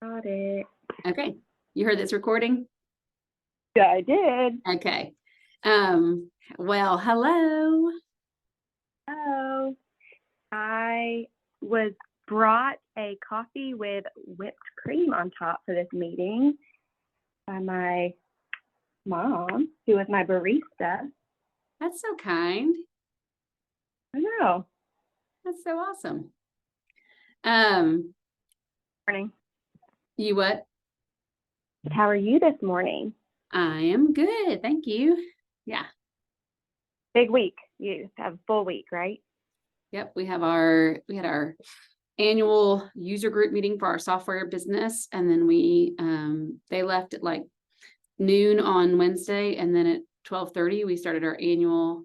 Got it. Okay. You heard this recording? Yeah, I did. Okay. Well, hello. Oh, I was brought a coffee with whipped cream on top for this meeting by my mom, who was my barista. That's so kind. I know. That's so awesome. Um, Morning. you what? How are you this morning? I am good. Thank you. Yeah. Big week. You have a full week, right? Yep. We had our annual user group meeting for our software business. And then they left at like noon on Wednesday. And then at 12:30, we started our annual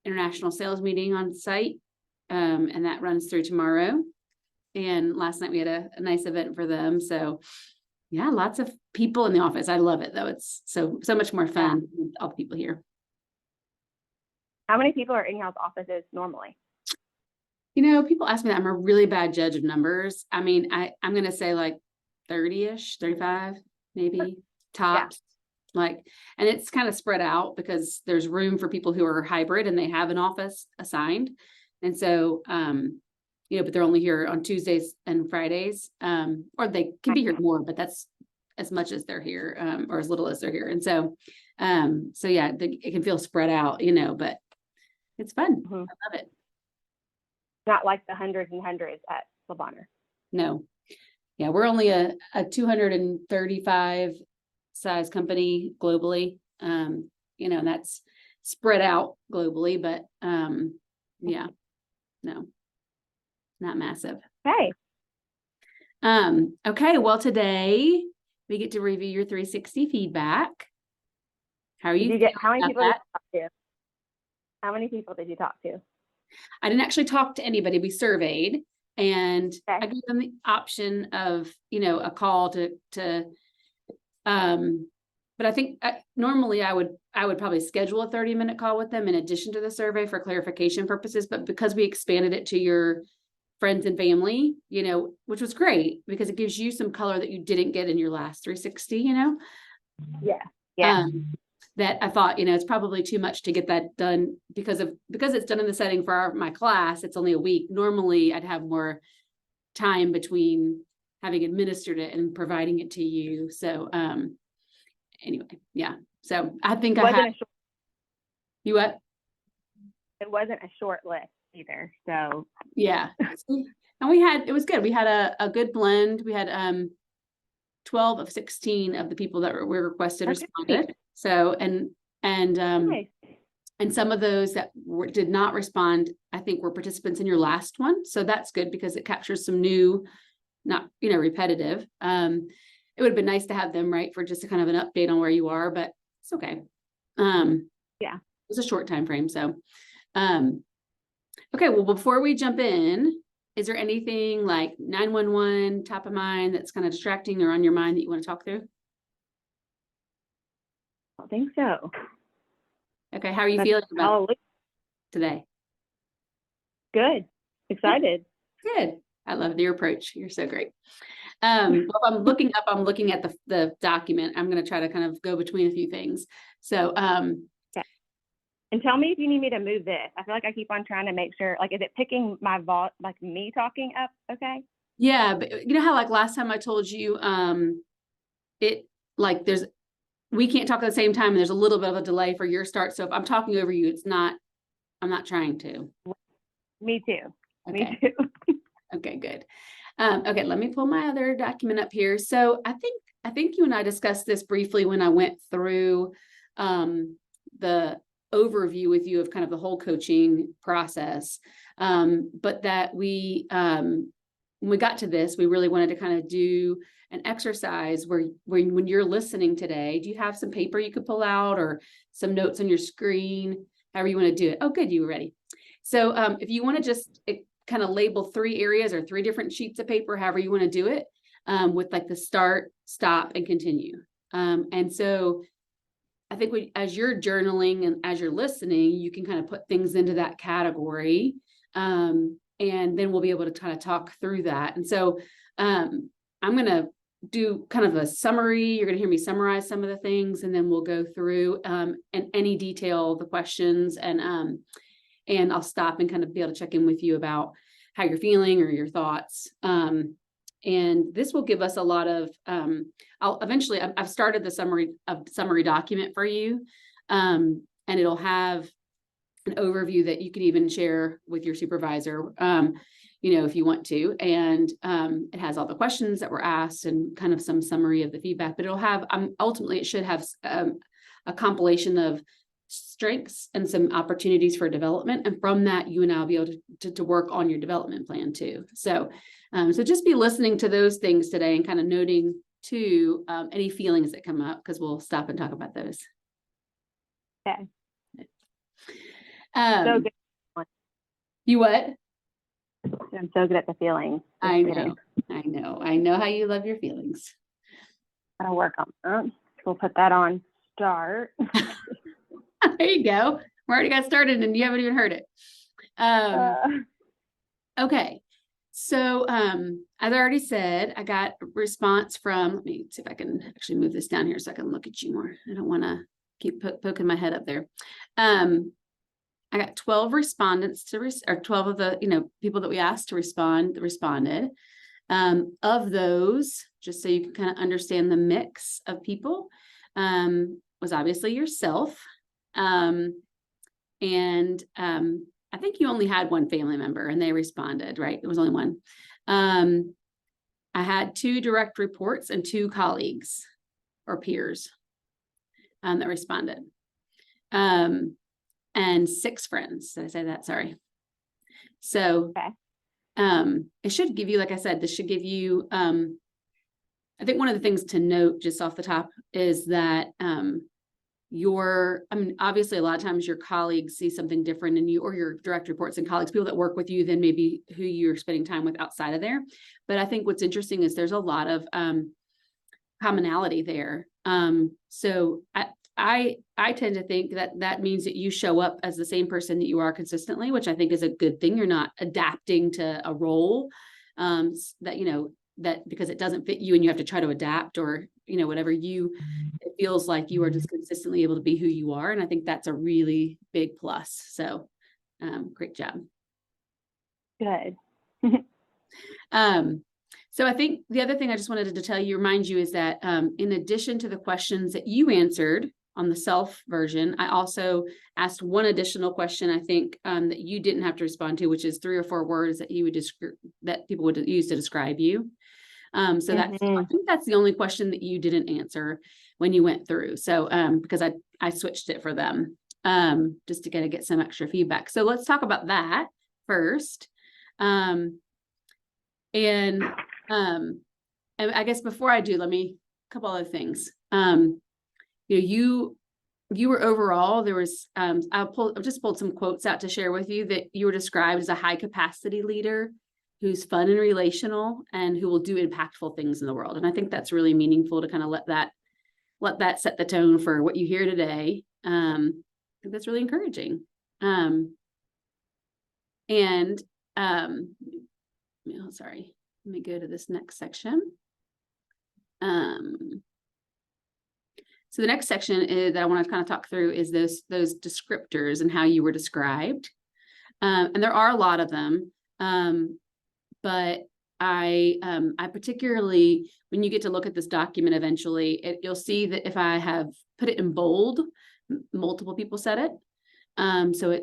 international sales meeting on site. And that runs through tomorrow. And last night we had a nice event for them. So yeah, lots of people in the office. I love it though. It's so much more fun with all the people here. How many people are in y'all's offices normally? People ask me that. I'm a really bad judge of numbers. I mean, I'm going to say like 30-ish, 35, maybe tops. And it's kind of spread out because there's room for people who are hybrid and they have an office assigned. And so, but they're only here on Tuesdays and Fridays, or they can be here more, but that's as much as they're here, or as little as they're here. And so, it can feel spread out, but it's fun. Mm-hmm. I love it. Not like the hundreds and hundreds at Le Bonheur. No. Yeah, we're only a 235 size company globally. And that's spread out globally, but no, not massive. Okay. Okay, well, today we get to review your 360 feedback. How are you? How many people did you talk to? How many people did you talk to? I didn't actually talk to anybody. We surveyed, and I gave them the option of, a call but I think normally I would probably schedule a 30-minute call with them in addition to the survey for clarification purposes. But because we expanded it to your friends and family, which was great because it gives you some color that you didn't get in your last 360, Yeah. That I thought, it's probably too much to get that done because it's done in the setting for my class. It's only a week. Normally I'd have more time between having administered it and providing it to you. So, anyway, yeah. So I think you what? It wasn't a short list either. So yeah. And it was good. We had a good blend. We had 12 of 16 of the people that were requested responded. So, nice. And some of those that did not respond, I think were participants in your last one. So that's good because it captures some new, not, repetitive. It would have been nice to have them for just a kind of an update on where you are, but it's okay. It was a short time frame. So, okay. Well, before we jump in, is there anything like 911 top of mind that's kind of distracting or on your mind that you want to talk through? I don't think so. Okay. How are you feeling about today? Good. Excited. Good. I love your approach. You're so great. Well, I'm looking at the document. I'm going to try to kind of go between a few things. So, and tell me if you need me to move this. I feel like I keep on trying to make sure, is it picking my like me talking up? Okay. Yeah. But you know how last time I told you, we can't talk at the same time and there's a little bit of a delay for your start. So if I'm talking over you, I'm not trying to. Me too. Okay. Me too. Okay, good. Okay, let me pull my other document up here. So I think you and I discussed this briefly when I went through the overview with you of kind of the whole coaching process. But that when we got to this, we really wanted to kind of do an exercise where when you're listening today, do you have some paper you could pull out or some notes on your screen, however you want to do it? Oh, good, you were ready. So if you want to just kind of label 3 areas or 3 different sheets of paper, however you want to do it, with the start, stop, and continue. And so I think as you're journaling and as you're listening, you can kind of put things into that category. And then we'll be able to kind of talk through that. And so I'm going to do kind of a summary. You're going to hear me summarize some of the things, and then we'll go through in any detail the questions, and I'll stop and kind of be able to check in with you about how you're feeling or your thoughts. And this will give us a lot of, I've started the summary document for you. And it'll have an overview that you can even share with your supervisor, if you want to. And it has all the questions that were asked and kind of some summary of the feedback, but it'll have, ultimately it should have a compilation of strengths and some opportunities for development. And from that, you and I'll be able to work on your development plan too. So just be listening to those things today and kind of noting too, any feelings that come up, because we'll stop and talk about those. Okay. So good. You what? I'm so good at the feelings. I know how you love your feelings. I'll work on that. We'll put that on start. There you go. We already got started and you haven't even heard it. Okay. So, as I already said, I got a response from, let me see if I can actually move this down here so I can look at you more. I don't want to keep poking my head up there. I got 12 respondents or 12 of the, people that we asked to responded. Of those, just so you can kind of understand the mix of people, was obviously yourself. I think you only had one family member and they responded, right? There was only one. I had 2 direct reports and 2 colleagues or peers that responded. And 6 friends. Did I say that? Sorry. So, okay. It should give you, like I said, this should give you, I think one of the things to note just off the top is that, obviously a lot of times your colleagues see something different in you, or your direct reports and colleagues, people that work with you, than maybe who you're spending time with outside of there. But I think what's interesting is there's a lot of, commonality there. So I tend to think that means that you show up as the same person that you are consistently, which I think is a good thing. You're not adapting to a role, that because it doesn't fit you and you have to try to adapt, or, whatever it feels like you are just consistently able to be who you are. And I think that's a really big plus. So, great job. Good. So I think the other thing I just wanted to remind you is that, in addition to the questions that you answered on the self version, I also asked one additional question, I think, that you didn't have to respond to, which is 3 or 4 words that you would that people would use to describe you. I think that's the only question that you didn't answer when you went through. So, because I switched it for them, just to get some extra feedback. So let's talk about that first. And I guess before I do, a couple other things. You were overall, there was, I've just pulled some quotes out to share with you, that you were described as a high capacity leader who's fun and relational and who will do impactful things in the world. And I think that's really meaningful to kind of let that set the tone for what you hear today. I think that's really encouraging. Sorry, let me go to this next section. So the next section that I want to kind of talk through is those descriptors and how you were described. And there are a lot of them. But I particularly, when you get to look at this document eventually, you'll see that if I have put it in bold, multiple people said it. So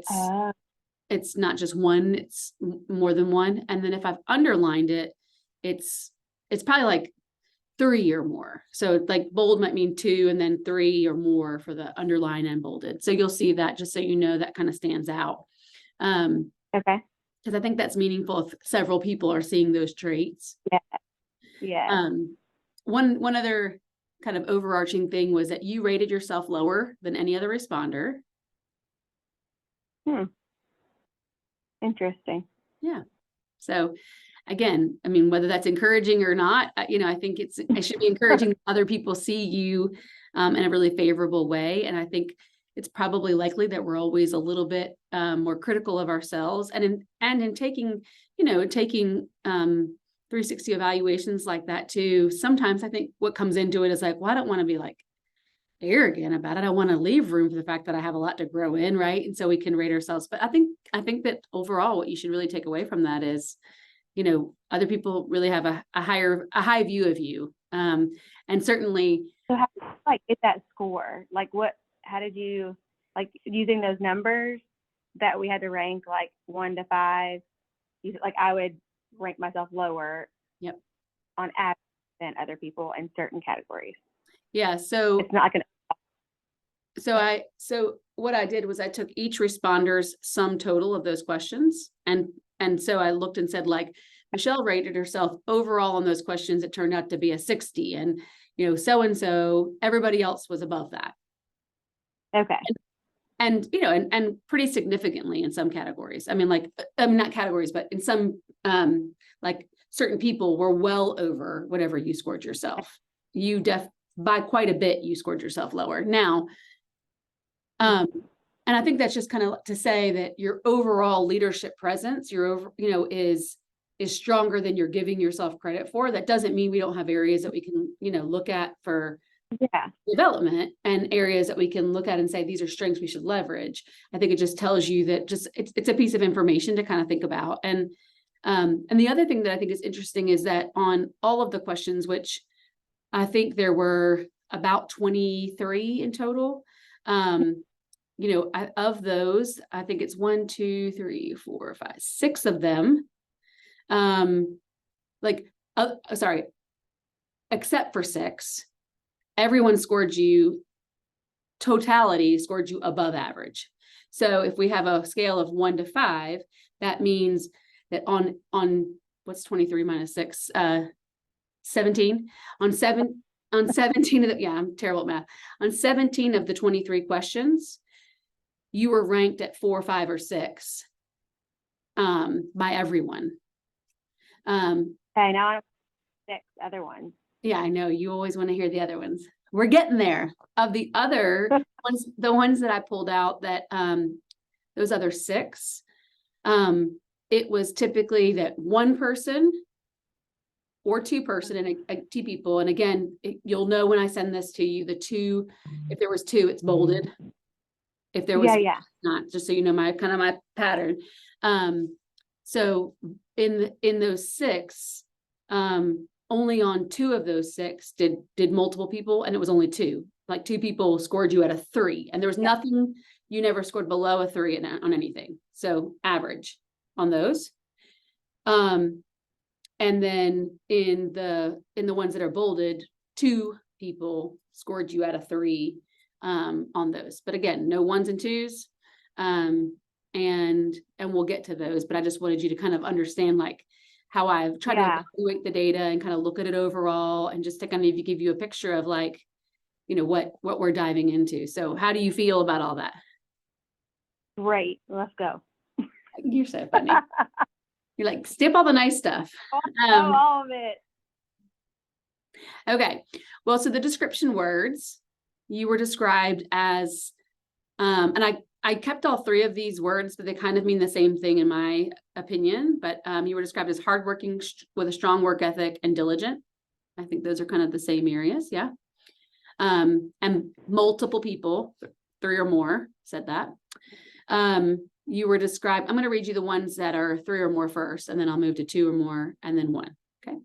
it's not just one, it's more than one. And then if I've underlined it, it's probably like 3 or more. So like bold might mean 2, and then 3 or more for the underline and bolded. So you'll see that, just so you know, that kind of stands out. Okay. Because I think that's meaningful if several people are seeing those traits. Yeah. One other kind of overarching thing was that you rated yourself lower than any other responder. Interesting. Yeah. So again, whether that's encouraging or not, I think it should be encouraging that other people see you in a really favorable way. And I think it's probably likely that we're always a little bit more critical of ourselves, and in taking 360 evaluations like that too, sometimes I think what comes into it is like, well, I don't want to be like arrogant about it. I want to leave room for the fact that I have a lot to grow in, right? And so we can rate ourselves. But I think that overall, what you should really take away from that is, other people really have a high view of you. And certainly, So how did you like get that score? Like how did you, like, using those numbers that we had to rank like 1 to 5, like I would rank myself lower. Yep. On average than other people in certain categories. Yeah. So it's not going to. So what I did was I took each responder's sum total of those questions. And so I looked and said, like, Michelle rated herself overall on those questions. It turned out to be a 60, and, so-and-so, everybody else was above that. Okay. And pretty significantly in some categories. I mean, not categories, but in some, like certain people were well over whatever you scored yourself. By quite a bit, you scored yourself lower. Now, and I think that's just kind of to say that your overall leadership presence, is stronger than you're giving yourself credit for. That doesn't mean we don't have areas that we can, look at for development, and areas that we can look at and say, these are strengths we should leverage. I think it just tells you that it's a piece of information to kind of think about. And the other thing that I think is interesting is that on all of the questions, which I think there were about 23 in total, of those, I think it's 1, 2, 3, 4, 5, 6 of them, except for 6, everyone totality scored you above average. So if we have a scale of 1 to 5, that means that on what's 23 minus 6, 17, on 17 of the, I'm terrible at math. On 17 of the 23 questions, you were ranked at 4, 5, or 6 by everyone. Okay, now I'm 6 other ones. Yeah, I know. You always want to hear the other ones. We're getting there. Of the other ones, the ones that I pulled out, that those other 6, it was typically that one person or 2 person and 2 people. And again, you'll know when I send this to you, the 2, if there was 2, it's bolded. If there was not, just so you know my pattern. So in those 6, only on 2 of those 6 did multiple people, and it was only 2. Like 2 people scored you at a 3, and there was nothing, you never scored below a 3 on anything. So average on those. And then in the ones that are bolded, 2 people scored you at a 3 on those. But again, no 1s and 2s. And we'll get to those, but I just wanted you to kind of understand like how I've tried to evaluate the data and kind of look at it overall, and just to kind of give you a picture of like, what we're diving into. So how do you feel about all that? Great. Let's go. You're so funny. You're like, skip all the nice stuff. All of it. Okay. Well, so the description words, you were described as, and I kept all 3 of these words, but they kind of mean the same thing in my opinion. But you were described as hardworking with a strong work ethic and diligent. I think those are kind of the same areas. Yeah. And multiple people, 3 or more, said that. You were described, I'm going to read you the ones that are 3 or more first, and then I'll move to 2 or more, and then 1. Okay.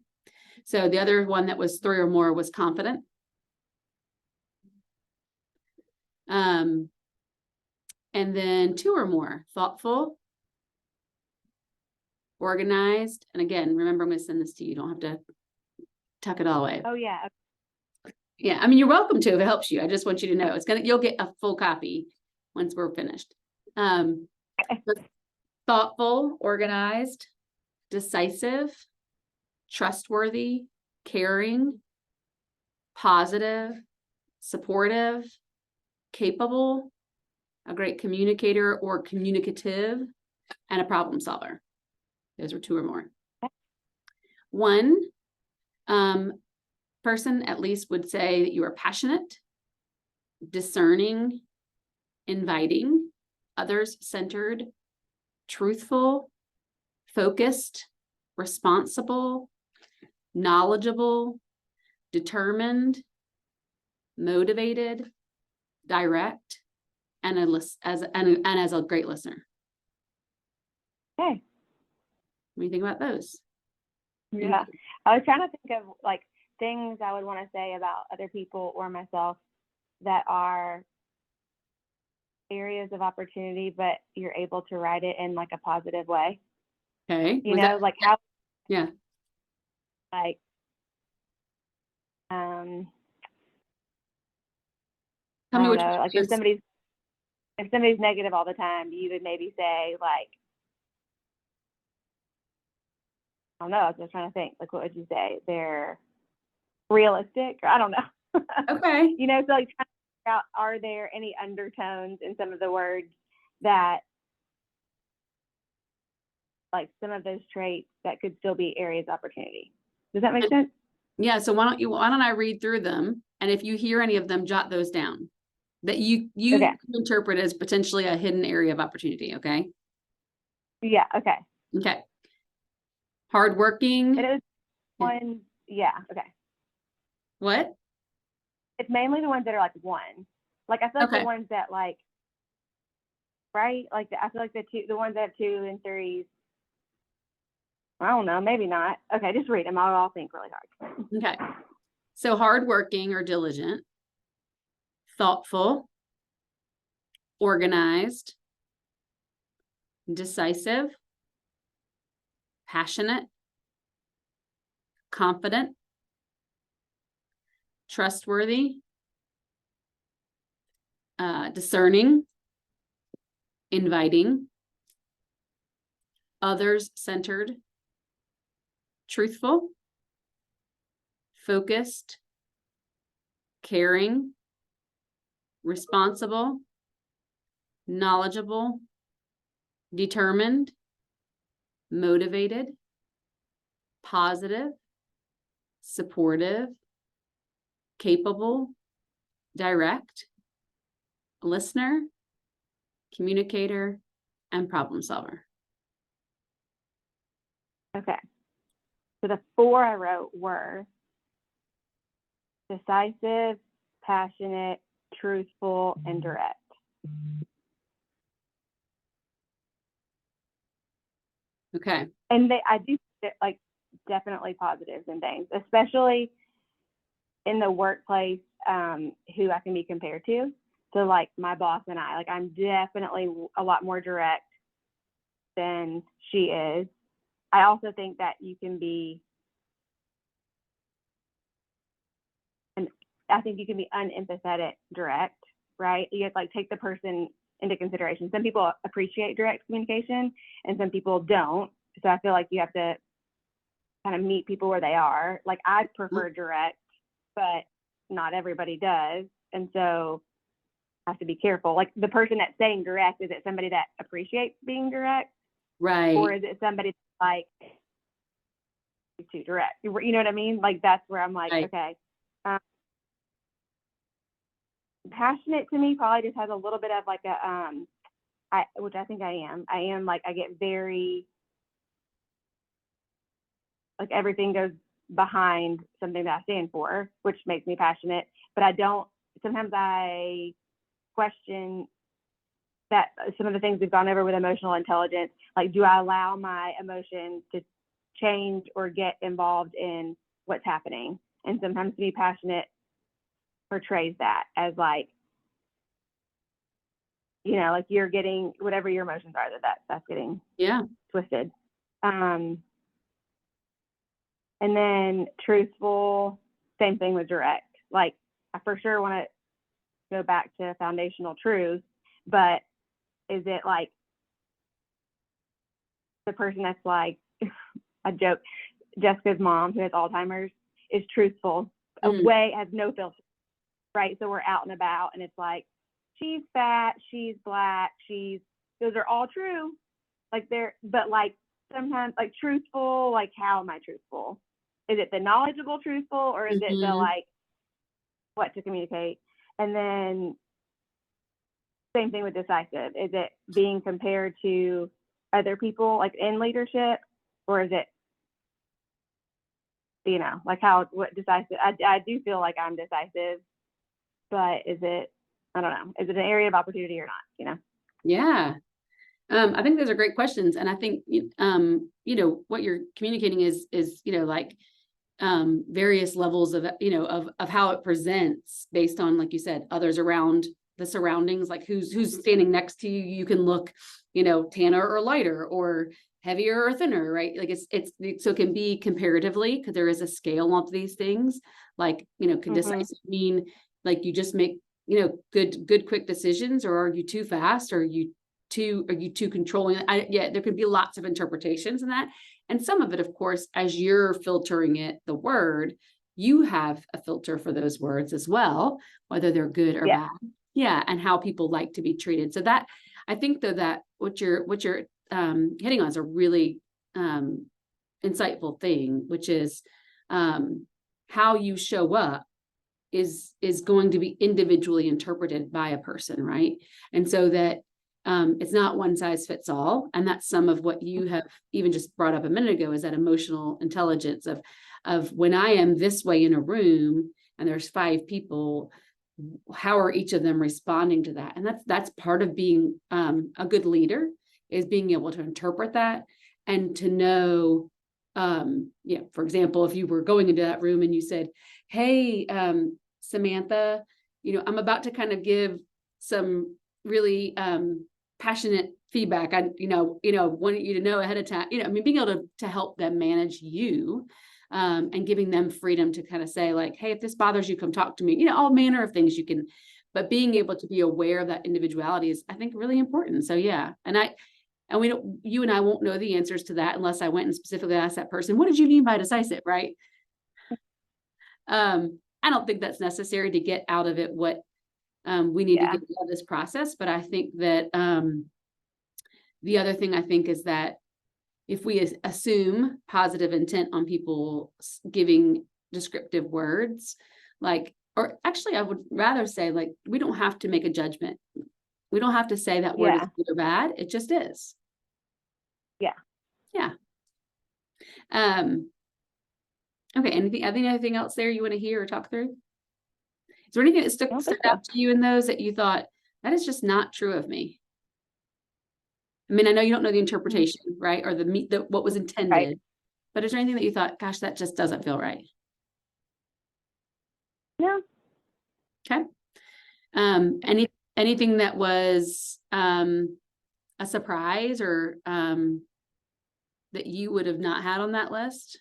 So the other one that was 3 or more was confident. And then 2 or more, thoughtful, organized. And again, remember, I'm going to send this to you. You don't have to tuck it all away. Oh yeah. Yeah. I mean, you're welcome to if it helps you. I just want you to know you'll get a full copy once we're finished. Thoughtful, organized, decisive, trustworthy, caring, positive, supportive, capable, a great communicator or communicative, and a problem solver. Those are 2 or more. 1 person at least would say that you are passionate, discerning, inviting, others-centered, truthful, focused, responsible, knowledgeable, determined, motivated, direct, and as a great listener. Okay. What do you think about those? Yeah. I was trying to think of like things I would want to say about other people or myself that are areas of opportunity, but you're able to write it in like a positive way. Okay. You know, like how, Yeah. like, Tell me I don't which know, one like if somebody's negative all the time, you would maybe say like, I don't know, I was just trying to think, like, what would you say? They're realistic, or I don't know. Okay. You know, so like trying to figure out, are there any undertones in some of the words that, like some of those traits that could still be areas of opportunity? Does that make sense? Yeah. So why don't I read through them? And if you hear any of them, jot those down that you Okay. interpret as potentially a hidden area of opportunity. Okay. Yeah. Okay. Okay. Hardworking. It is one. Yeah. Okay. What? It's mainly the ones that are like one. Like I feel like Okay. the ones that like, right? Like I feel like the ones that have 2 and 3s. I don't know. Maybe not. Okay, just read them. I'll think really hard. Okay. So hardworking or diligent, thoughtful, organized, decisive, passionate, confident, trustworthy, discerning, inviting, others-centered, truthful, focused, caring, responsible, knowledgeable, determined, motivated, positive, supportive, capable, direct, listener, communicator, and problem solver. Okay. So the 4 I wrote were decisive, passionate, truthful, and direct. Okay. And I do like definitely positives and things, especially in the workplace, who I can be compared to. So like my boss and I, like I'm definitely a lot more direct than she is. I also think that you can be, and I think you can be unempathetic direct, right? You have to like take the person into consideration. Some people appreciate direct communication and some people don't. So I feel like you have to kind of meet people where they are. Like I prefer direct, but not everybody does. And so I have to be careful. Like the person that's saying direct, is it somebody that appreciates being direct? Right. Or is it somebody that's like too direct? You know what I mean? Like that's where I'm like, Right. okay. Passionate to me probably just has a little bit of like a which I think I am like, I get very, like everything goes behind something that I stand for, which makes me passionate. But sometimes I question that some of the things we've gone over with emotional intelligence, like do I allow my emotions to change or get involved in what's happening? And sometimes to be passionate portrays that as like, you know, like you're getting whatever your emotions are, that's getting twisted. And then truthful, same thing with direct. Like I for sure want to go back to foundational truths, but is it like the person that's like, a joke, Jessica's mom who has Alzheimer's is truthful, has no filter, right? So we're out and about and it's like, she's fat, she's black, those are all true. Like but like sometimes like truthful, like how am I truthful? Is it the knowledgeable truthful or is it the like what to communicate? And then same thing with decisive. Is it being compared to other people like in leadership, or is it like what decisive, I do feel like I'm decisive, but is it, I don't know, is it an area of opportunity or not, Yeah. I think those are great questions. And I think, what you're communicating is, like, various levels of, of how it presents based on, like you said, others around the surroundings, like who's standing next to you. You can look, tanner or lighter or heavier or thinner, right? Like so it can be comparatively, because there is a scale of these things. Like, can decisive mean like you just make, good quick decisions, or are you too fast? Or are you too controlling? There could be lots of interpretations in that. And some of it, of course, as you're filtering it, the word, you have a filter for those words as well, whether they're good or bad. Yeah. And how people like to be treated. So that, I think though, that what you're hitting on is a really insightful thing, which is how you show up is going to be individually interpreted by a person, right? And so that it's not one size fits all. And that's some of what you have even just brought up a minute ago, is that emotional intelligence of when I am this way in a room and there's 5 people, how are each of them responding to that? And that's part of being a good leader, is being able to interpret that and to know, for example, if you were going into that room and you said, hey, Samantha, I'm about to kind of give some really passionate feedback. I, wanted you to know ahead of time, being able to help them manage you, and giving them freedom to kind of say like, hey, if this bothers you, come talk to me, all manner of things you can, but being able to be aware of that individuality is, I think, really important. So yeah. And you and I won't know the answers to that unless I went and specifically asked that person, what did you mean by decisive? Right. I don't think that's necessary to get out of it what we need to get out of this process. But I think that the other thing I think is that if we assume positive intent on people giving descriptive words, or actually I would rather say, like, we don't have to make a judgment. We don't have to say that word is good or bad. It just is. Yeah. Yeah. Okay. Anything else there you want to hear or talk through? Is there anything that stuck out to you in those that you thought, that is just not true of me? I mean, I know you don't know the interpretation, right? Or what was intended, right. But is there anything that you thought, gosh, that just doesn't feel right? No. Okay. Anything that was a surprise or that you would have not had on that list?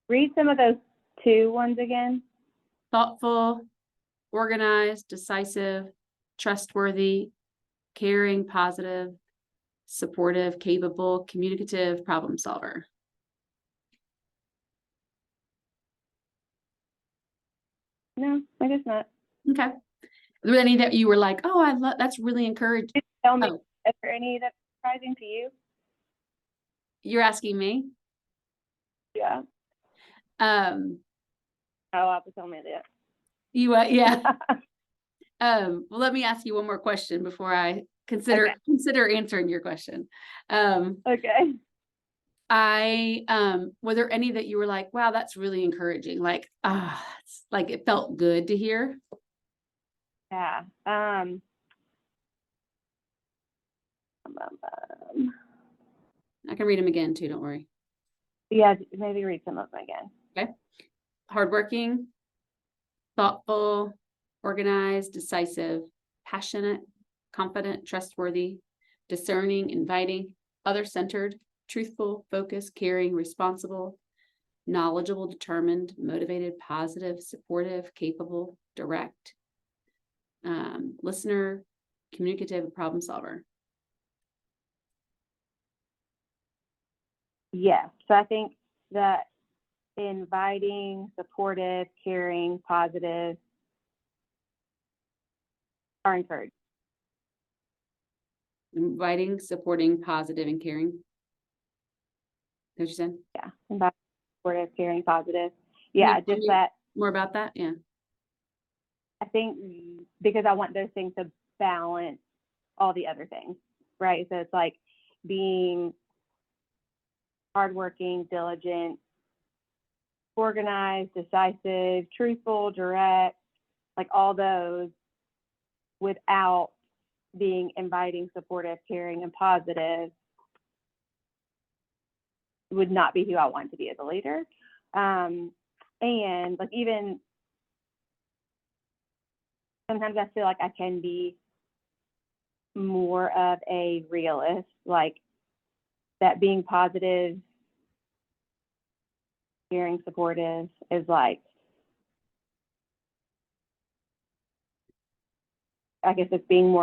Read some of those 2 ones again. Thoughtful, organized, decisive, trustworthy, caring, positive, supportive, capable, communicative, problem solver. No, I guess not. Okay. Were there any that you were like, oh, I love, that's really encouraging? Tell me, is there any that's surprising to you? You're asking me? Yeah. Oh, I'll have to tell me that. You, yeah. Well, let me ask you one more question before I consider answering your question. Okay. Were there any that you were like, wow, that's really encouraging? Like, like it felt good to hear? Yeah. I can read them again too, don't worry. Yeah, maybe read some of them again. Okay. Hardworking, thoughtful, organized, decisive, passionate, confident, trustworthy, discerning, inviting, other-centered, truthful, focused, caring, responsible, knowledgeable, determined, motivated, positive, supportive, capable, direct, listener, communicative, problem solver. Yeah. So I think that inviting, supportive, caring, positive are encouraged. Inviting, supporting, positive, and caring. What you said? Yeah. Inviting, supportive, caring, positive. Yeah. Just that. More about that? Yeah. I think because I want those things to balance all the other things, right? So it's like being hardworking, diligent, organized, decisive, truthful, direct, like all those, without being inviting, supportive, caring, and positive, would not be who I want to be as a leader. And like, even sometimes I feel like I can be more of a realist, like that being positive, caring, supportive is like, I guess it's being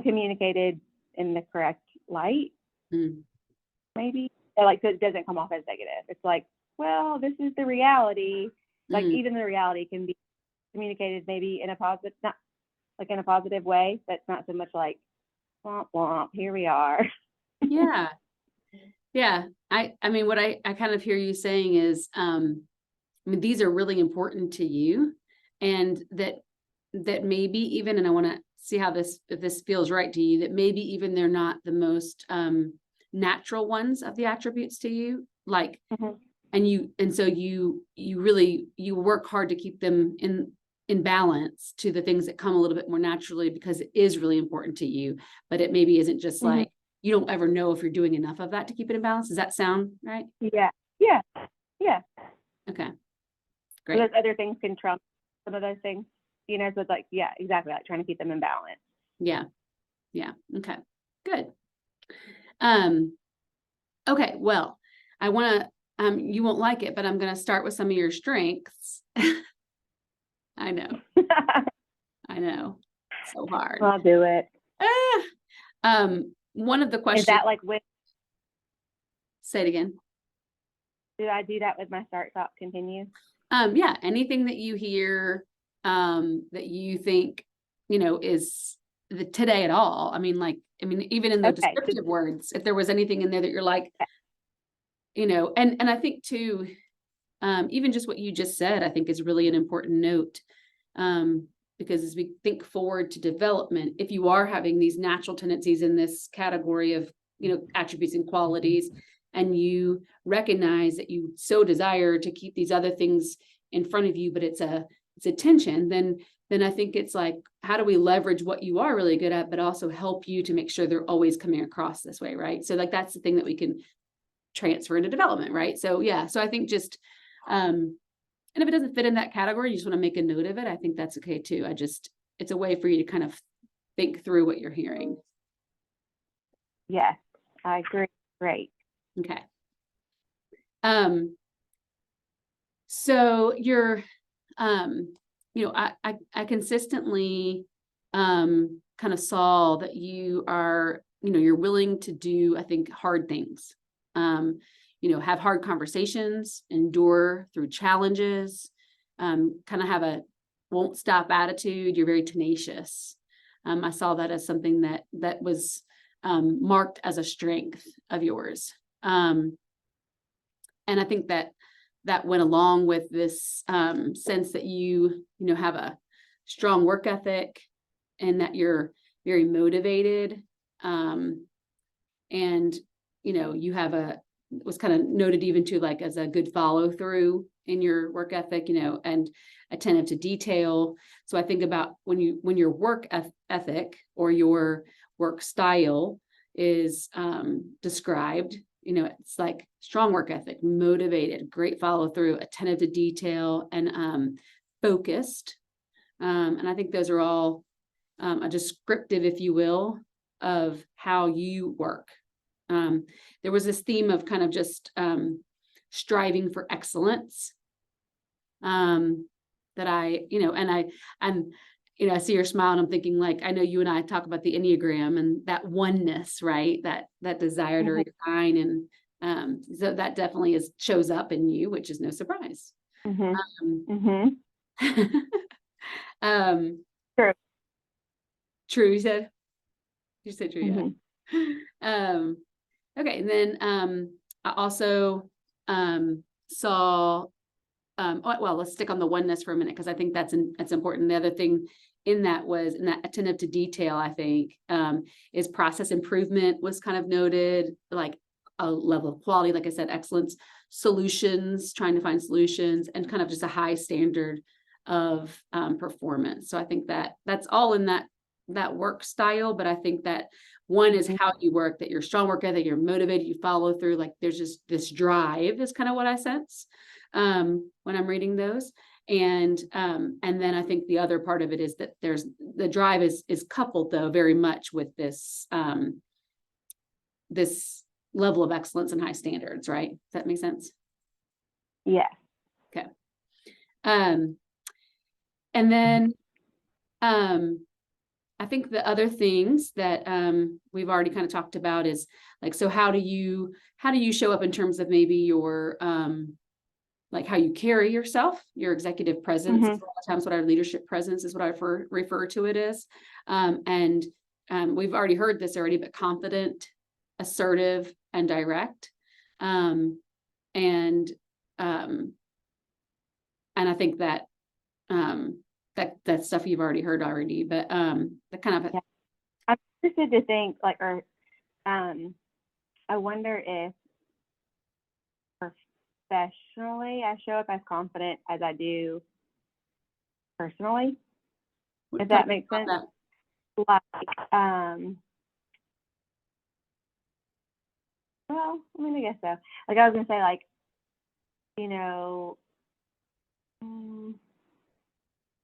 communicated in the correct light, maybe. So like, so it doesn't come off as negative. It's like, well, this is the reality. Like, even the reality can be communicated maybe in a positive, not like in a positive way, but not so much like, womp womp, here we are. Yeah. Yeah. I mean, what I kind of hear you saying is, I mean, these are really important to you, and that maybe even, and I want to see how if this feels right to you, that maybe even they're not the most natural ones of the attributes to you, like, and so you really, you work hard to keep them in balance to the things that come a little bit more naturally, because it is really important to you, but it maybe isn't just like, you don't ever know if you're doing enough of that to keep it in balance. Does that sound right? Yeah. Okay, So great. those other things can trump some of those things, so it's like, yeah, exactly, like trying to keep them in balance. Yeah. Okay, good. Okay, well, I want to, you won't like it, but I'm going to start with some of your strengths. I know. So hard. I'll do it. One of the questions. Is that like with, say it again. did I do that with my start, stop, continue? Yeah, anything that you hear, that you think, is the today at all. I mean, even in the descriptive words, if there was anything in there that you're like, and I think too, even just what you just said, I think is really an important note. Because as we think forward to development, if you are having these natural tendencies in this category of, attributes and qualities, and you recognize that you so desire to keep these other things in front of you, but it's a tension, then I think it's like, how do we leverage what you are really good at, but also help you to make sure they're always coming across this way, right? So like, that's the thing that we can transfer into development, right? So yeah, so I think just, and if it doesn't fit in that category, you just want to make a note of it, I think that's okay too. It's a way for you to kind of think through what you're hearing. Yes, I agree. Great. Okay. So you're, I consistently, kind of saw that you are, you're willing to do, I think, hard things, have hard conversations, endure through challenges, kind of have a won't stop attitude. You're very tenacious. I saw that as something that was, marked as a strength of yours. And I think that went along with this, sense that you have a strong work ethic, and that you're very motivated. And, you have was kind of noted even to like as a good follow through in your work ethic, and attentive to detail. So I think about when your work ethic or your work style is, described, it's like strong work ethic, motivated, great follow through, attentive to detail, and focused. And I think those are all, a descriptive, if you will, of how you work. There was this theme of kind of just, striving for excellence, that I see your smile, and I'm thinking, like, I know you and I talk about the Enneagram and that oneness, right? That desire to refine, and so that definitely shows up in you, which is no surprise. True. You said true. Yeah. Okay. And then, I also, saw, well, let's stick on the oneness for a minute, because I think that's important. The other thing in that attentive to detail, I think, is process improvement was kind of noted, like a level of quality, like I said, excellence, solutions, trying to find solutions, and kind of just a high standard of performance. So I think that that's all in that work style, but I think that one is how you work, that you're strong work ethic, you're motivated, you follow through, like there's just this drive is kind of what I sense when I'm reading those. And then I think the other part of it is that there's the drive is coupled though very much with this this level of excellence and high standards, right? Does that make sense? Yeah. Okay. And then I think the other things that we've already kind of talked about is like, so how do you show up in terms of maybe your like how you carry yourself, your executive presence. Mhm. A lot of times what our leadership presence is what I refer to it as. And we've already heard this already, but confident, assertive, and direct. And I think that that stuff you've already heard already, but the kind of Yeah. I'm interested to think like, or I wonder if professionally I show up as confident as I do personally, if that makes sense. Like, well, I mean, I guess so. Like I was gonna say, like, you know,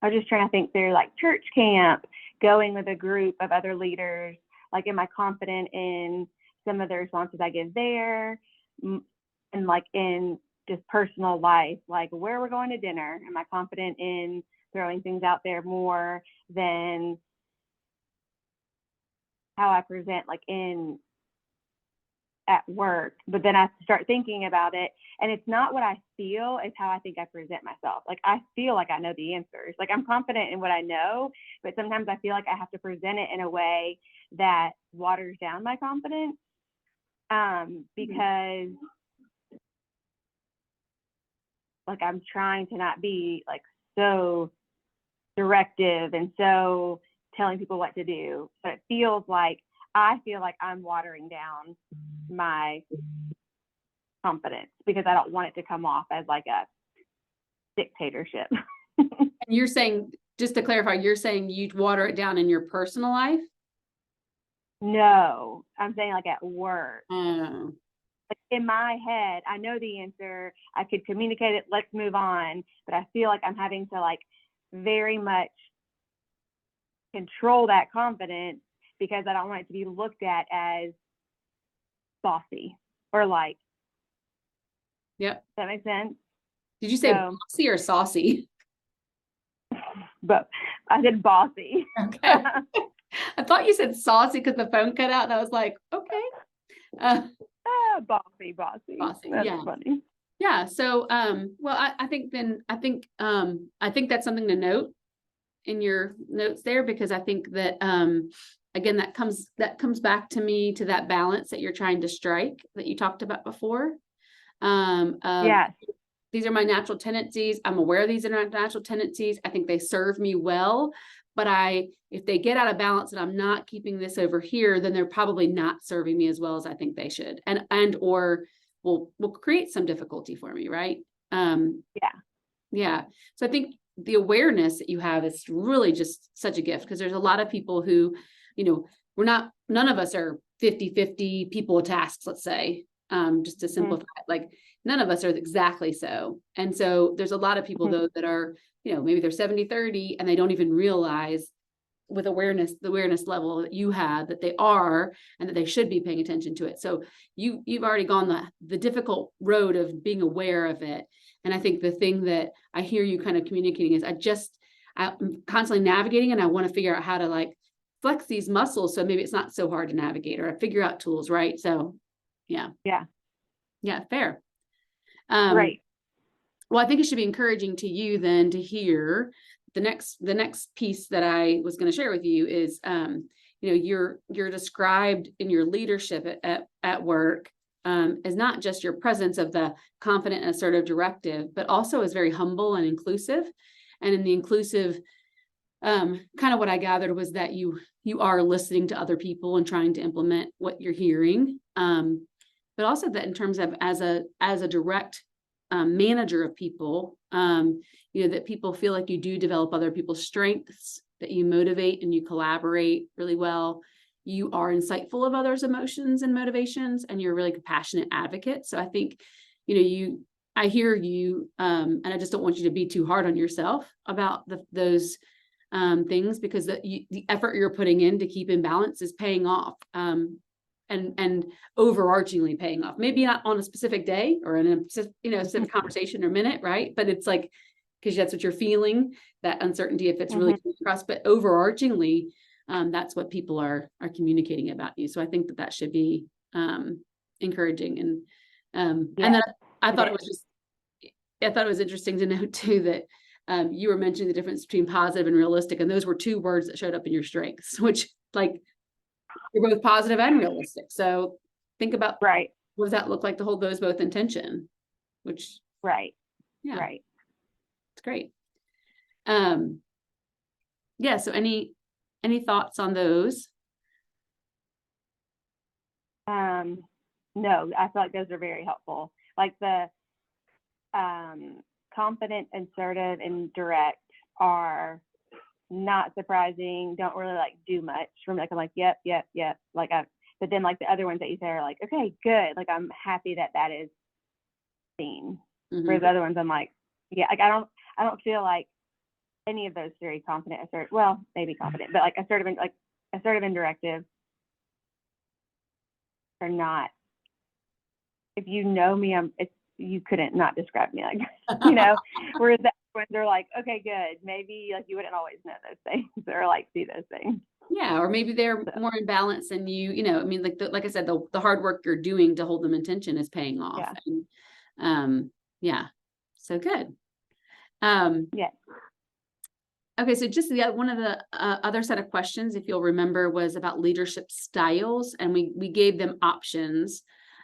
I was just trying to think through like church camp, going with a group of other leaders. Like, am I confident in some of the responses I give there? And like in just personal life, like where we're going to dinner, am I confident in throwing things out there more than how I present like at work? But then I start thinking about it, and it's not what I feel, it's how I think I present myself. Like I feel like I know the answers, like I'm confident in what I know, but sometimes I feel like I have to present it in a way that waters down my confidence, because like I'm trying to not be like so directive and so telling people what to do. But it feels like I feel like I'm watering down my confidence because I don't want it to come off as like a dictatorship. And you're saying, just to clarify, you're saying you'd water it down in your personal life? No, I'm saying like at work. Oh. Like in my head, I know the answer. I could communicate it. Let's move on. But I feel like I'm having to like very much control that confidence because I don't want it to be looked at as bossy or like. Yep. Does that make sense? Did you say bossy or saucy? But I said bossy. Okay. I thought you said saucy because the phone cut out, and I was like, okay. Bossy. That's yeah. funny. Yeah. So, well, I think that's something to note in your notes there, because I think that, again, that comes back to me to that balance that you're trying to strike that you talked about before. Yes. These are my natural tendencies. I'm aware these are natural tendencies. I think they serve me well, but if they get out of balance and I'm not keeping this over here, then they're probably not serving me as well as I think they should, and or will create some difficulty for me, right? Yeah. So I think the awareness that you have is really just such a gift, because there's a lot of people who, none of us are 50-50 people with tasks, let's say, just to simplify it, like none of us are exactly so. And so there's a lot of people though that are, maybe they're 70-30 and they don't even realize with the awareness level that you have that they are, and that they should be paying attention to it. So you've already gone the difficult road of being aware of it. And I think the thing that I hear you kind of communicating is I'm constantly navigating, and I want to figure out how to like flex these muscles so maybe it's not so hard to navigate, or figure out tools, right? So yeah, fair. Right. Well, I think it should be encouraging to you then to hear the next piece that I was going to share with you is, you're described in your leadership at work as not just your presence of the confident and assertive directive, but also as very humble and inclusive. And in the inclusive kind of what I gathered was that you are listening to other people and trying to implement what you're hearing. But also that in terms of as a direct manager of people, that people feel like you do develop other people's strengths, that you motivate and you collaborate really well. You are insightful of others' emotions and motivations, and you're a really compassionate advocate. So I think, I hear you, and I just don't want you to be too hard on yourself about those things, because the effort you're putting in to keep in balance is paying off, and overarchingly paying off. Maybe not on a specific day or in a specific conversation or minute, right? But it's like, because that's what you're feeling, that uncertainty, if it's really coming across. But overarchingly, that's what people are communicating about you. So I think that should be encouraging. And and then I thought it was interesting to note too that you were mentioning the difference between positive and realistic, and those were two words that showed up in your strengths, which like you're both positive and realistic. So think about what does that look like to hold those both in tension, which it's great. So any thoughts on those? No, I feel like those are very helpful. Like the confident, assertive, and direct are not surprising, don't really like do much for me. Like I'm like, yep. Like but then like the other ones that you say are like, okay, good. Like I'm happy that is seen. Whereas the other ones I'm like, like I don't feel like any of those very confident, assertive, well, maybe confident, but like assertive and directive are not. If you know me, you couldn't not describe me like that, whereas the other ones are like, okay, good. Maybe like you wouldn't always know those things or like see those things. Yeah, or maybe they're more in balance, and like I said, the hard work you're doing to hold them in tension is paying off. So good. Okay, so just one of the other set of questions, if you'll remember, was about leadership styles, and we gave them options,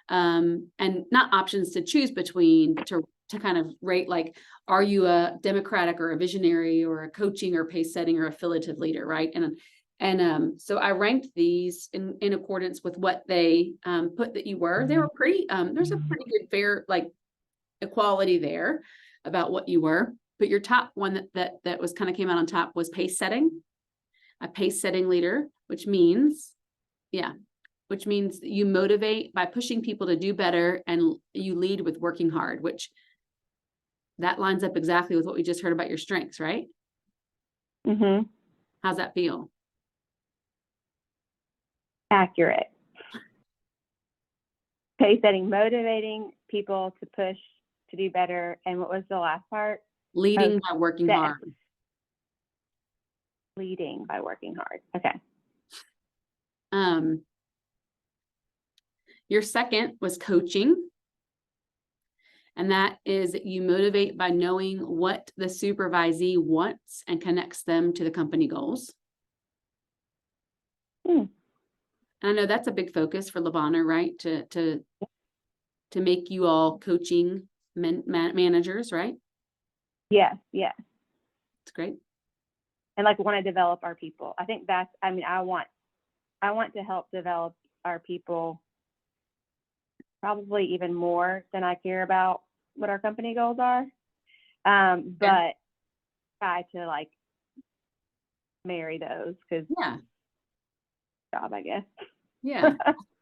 and not options to choose between, but to kind of rate, like, are you a democratic or a visionary or a coaching or pace setting or affiliative leader, right? And so I ranked these in accordance with what they put that you were. They were pretty. There's a pretty good fair like equality there about what you were. But your top one that was kind of came out on top was pace setting, a pace setting leader, which means you motivate by pushing people to do better, and you lead with working hard, which that lines up exactly with what we just heard about your strengths, right? How's that feel? Accurate. Pace setting, motivating people to push to do better. And what was the last part? Leading by working hard. Leading by working hard. Okay. Your second was coaching. And that is that you motivate by knowing what the supervisee wants and connects them to the company goals. And I know that's a big focus for Levana, right? To make you all coaching managers, right? Yes. It's great. And like want to develop our people. I think I want to help develop our people probably even more than I care about what our company goals are. But try to like marry those because job, I guess. Yeah,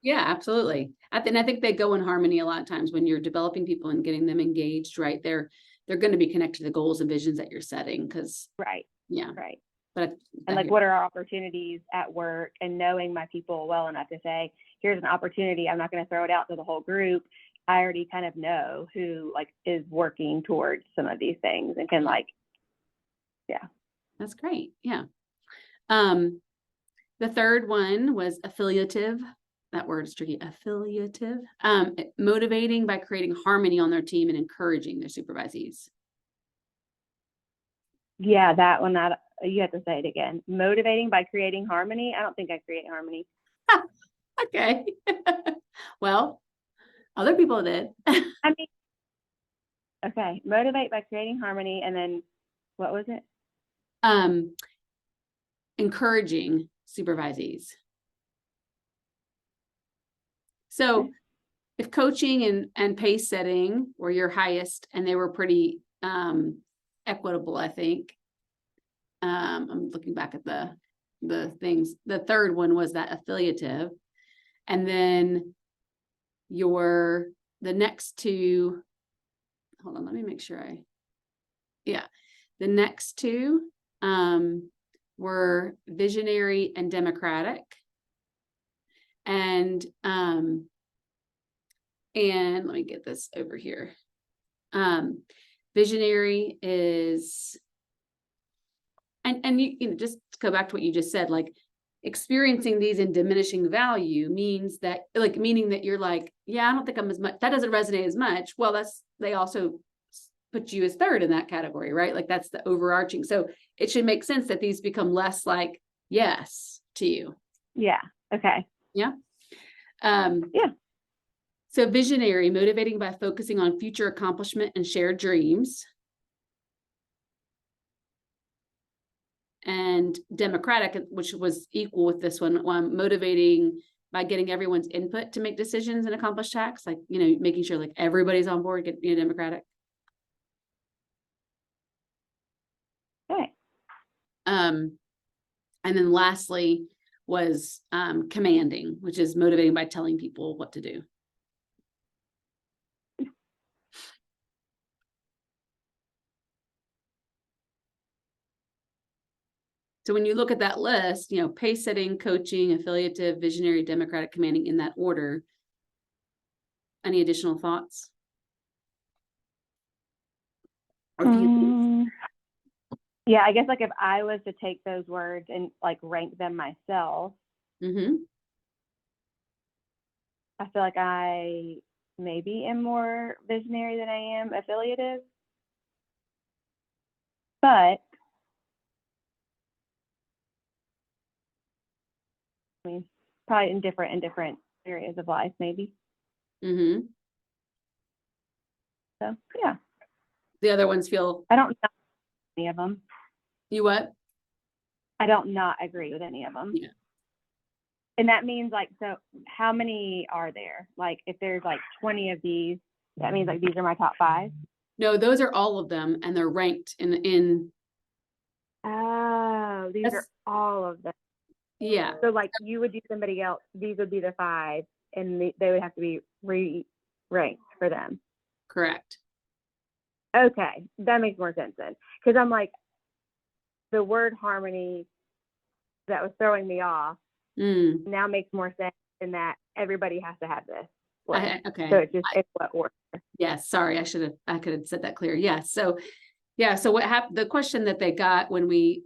absolutely. I think they go in harmony a lot of times when you're developing people and getting them engaged, right? They're going to be connected to the goals and visions that you're setting because But and like, what are our opportunities at work, and knowing my people well enough to say, here's an opportunity. I'm not going to throw it out to the whole group. I already kind of know who like is working towards some of these things and can That's great. Yeah. The third one was affiliative. That word is tricky. Affiliative. Motivating by creating harmony on their team and encouraging their supervisees. Yeah, that one, you have to say it again. Motivating by creating harmony. I don't think I create harmony. Okay. Well, other people did. Okay. Motivate by creating harmony. And then what was it? encouraging supervisees. So if coaching and pace setting were your highest and they were pretty equitable, I think. I'm looking back at the things. The third one was that affiliative. And then the next two, hold on, let me make sure the next two were visionary and democratic. And let me get this over here. Visionary is, and you know, just to go back to what you just said, like experiencing these in diminishing value means that, like, meaning that you're like, yeah, I don't think I'm as much, that doesn't resonate as much. Well, they also put you as third in that category, right? Like that's the overarching. So it should make sense that these become less like yes to you. Yeah. Okay. Yeah. Yeah. So visionary, motivating by focusing on future accomplishment and shared dreams. And democratic, which was equal with this one, motivating by getting everyone's input to make decisions and accomplish tasks, like, you know, making sure like everybody's on board, democratic. Okay. And then lastly was commanding, which is motivating by telling people what to do. So when you look at that list, you know, pace setting, coaching, affiliative, visionary, democratic, commanding, in that order. Any additional thoughts? Yeah, I guess like if I was to take those words and like rank them myself, Mm-hmm. I feel like I maybe am more visionary than I am affiliative. But I mean, probably in different areas of life, maybe. Mm-hmm. So yeah. The other ones feel. I don't know any of them. You what? I don't not agree with any of them. Yeah. And that means like, so how many are there? Like if there's like 20 of these, that means like these are my top 5. No, those are all of them, and they're ranked in. Oh, these are all of them. Yeah. So like you would do somebody else, these would be the 5, and they would have to be re-ranked for them. Correct. Okay, that makes more sense then. Because I'm like, the word harmony that was throwing me off now makes more sense in that everybody has to have this. Okay. So it's what order. Yes. Sorry, I could have said that clear. Yes. So yeah. So what happened? The question that they got when we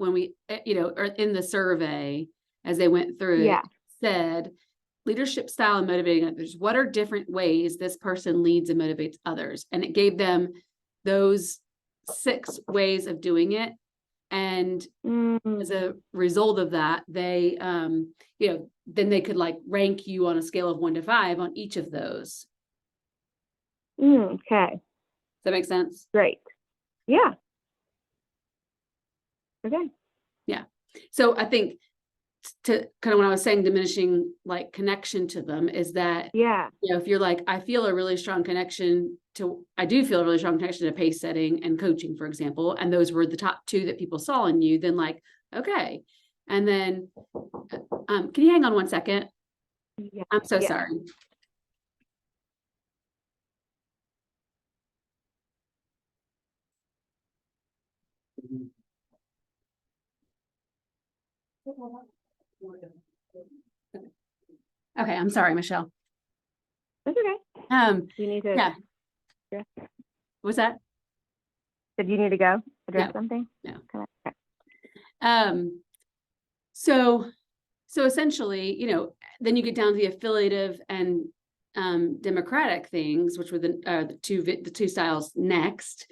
you know, or in the survey as they went through it said, leadership style and motivating others. What are different ways this person leads and motivates others? And it gave them those 6 ways of doing it. And as a result of that, they, you know, then they could like rank you on a scale of 1 to 5 on each of those. Okay. Does that make sense? Great. Yeah. Okay. Yeah. So I think to kind of when I was saying diminishing like connection to them is that, you know, if you're like, I do feel a really strong connection to pace setting and coaching, for example, and those were the top 2 that people saw in you, then like, okay. And then, can you hang on 1 second? Yeah. I'm so sorry. Okay, I'm sorry, Michelle. That's okay. You need to. Yeah. What's that? Did you need to go address something? No. Okay. So essentially, you know, then you get down to the affiliative and democratic things, which were the two styles next.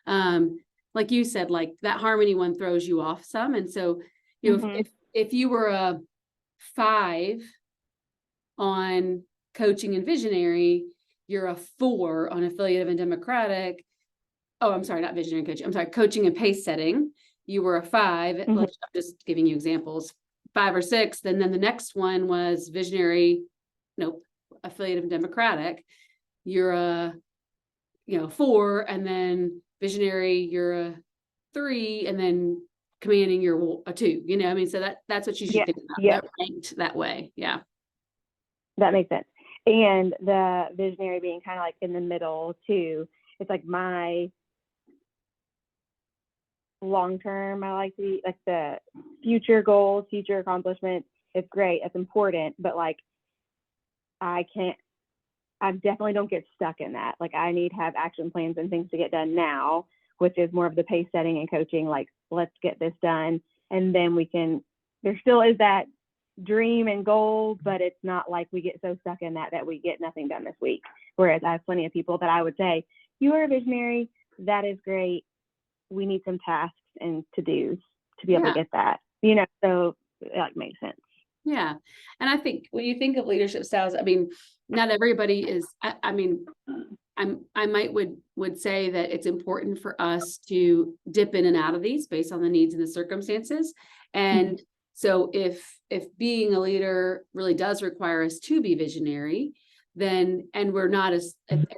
Like you said, like that harmony one throws you off some, and so you know, if you were a 5 on coaching and visionary, you're a 4 on affiliative and democratic. Oh, I'm sorry, not visionary and coaching. I'm sorry, coaching and pace setting. you were a 5, Mhm. I'm just giving you examples, 5 or 6, then the next one was visionary, nope, affiliative Democratic, you're a, 4, and then visionary, you're a 3, and then commanding, you're a 2, I mean, so that's what you should Yeah. think about, Yeah. that ranked that way. Yeah. That makes sense. And the visionary being kind of like in the middle too. It's like my long term, I like the future goals, future accomplishments. It's great. It's important. But like, I definitely don't get stuck in that. Like, I need to have action plans and things to get done now, which is more of the pace setting and coaching. Like, let's get this done. And then there still is that dream and goal, but it's not like we get so stuck in that we get nothing done this week. Whereas I have plenty of people that I would say, you are a visionary. That is great. We need some tasks and to-dos to be able to get that, so it like makes sense. Yeah. And I think when you think of leadership styles, I mean, not everybody is, I mean, I might would say that it's important for us to dip in and out of these based on the needs and the circumstances. And so if being a leader really does require us to be visionary, then, and we're not if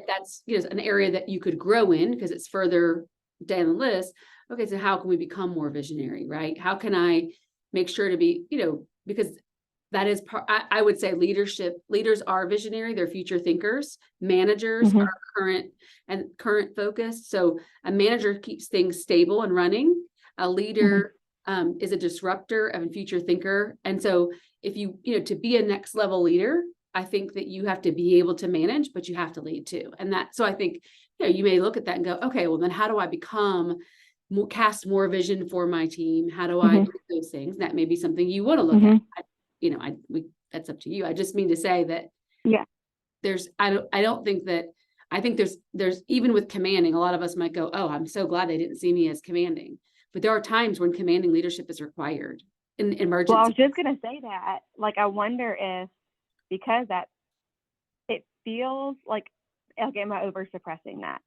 that's, an area that you could grow in because it's further down the list. Okay, so how can we become more visionary, right? How can I make sure to be, because that is part, I would say leaders are visionary, they're future thinkers. Managers are current focused. So a manager keeps things stable and running. A leader is a disruptor and a future thinker. And so if you to be a next level leader, I think that you have to be able to manage, but you have to lead too. And so I think, you may look at that and go, okay, well then how do I cast more vision for my team? How do I do those things? That may be something you want to look at. That's up to you. I just mean to say that I think there's even with commanding, a lot of us might go, oh, I'm so glad they didn't see me as commanding. But there are times when commanding leadership is required in emergency. Well, I was just going to say that, like, I wonder if, because it feels like, am I over suppressing that?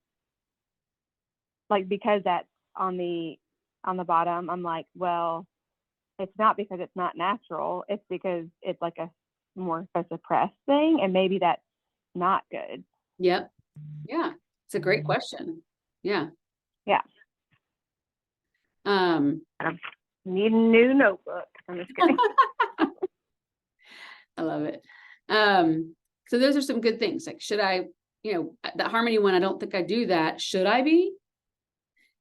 Like, because that's on the bottom, I'm like, well, it's not because it's not natural. It's because it's like a more of a suppressed thing. And maybe that's not good. Yep. Yeah. It's a great question. Yeah. Yeah. I need a new notebook. I'm just kidding. I love it. So those are some good things. Like, should I, that harmony one, I don't think I do that. Should I be?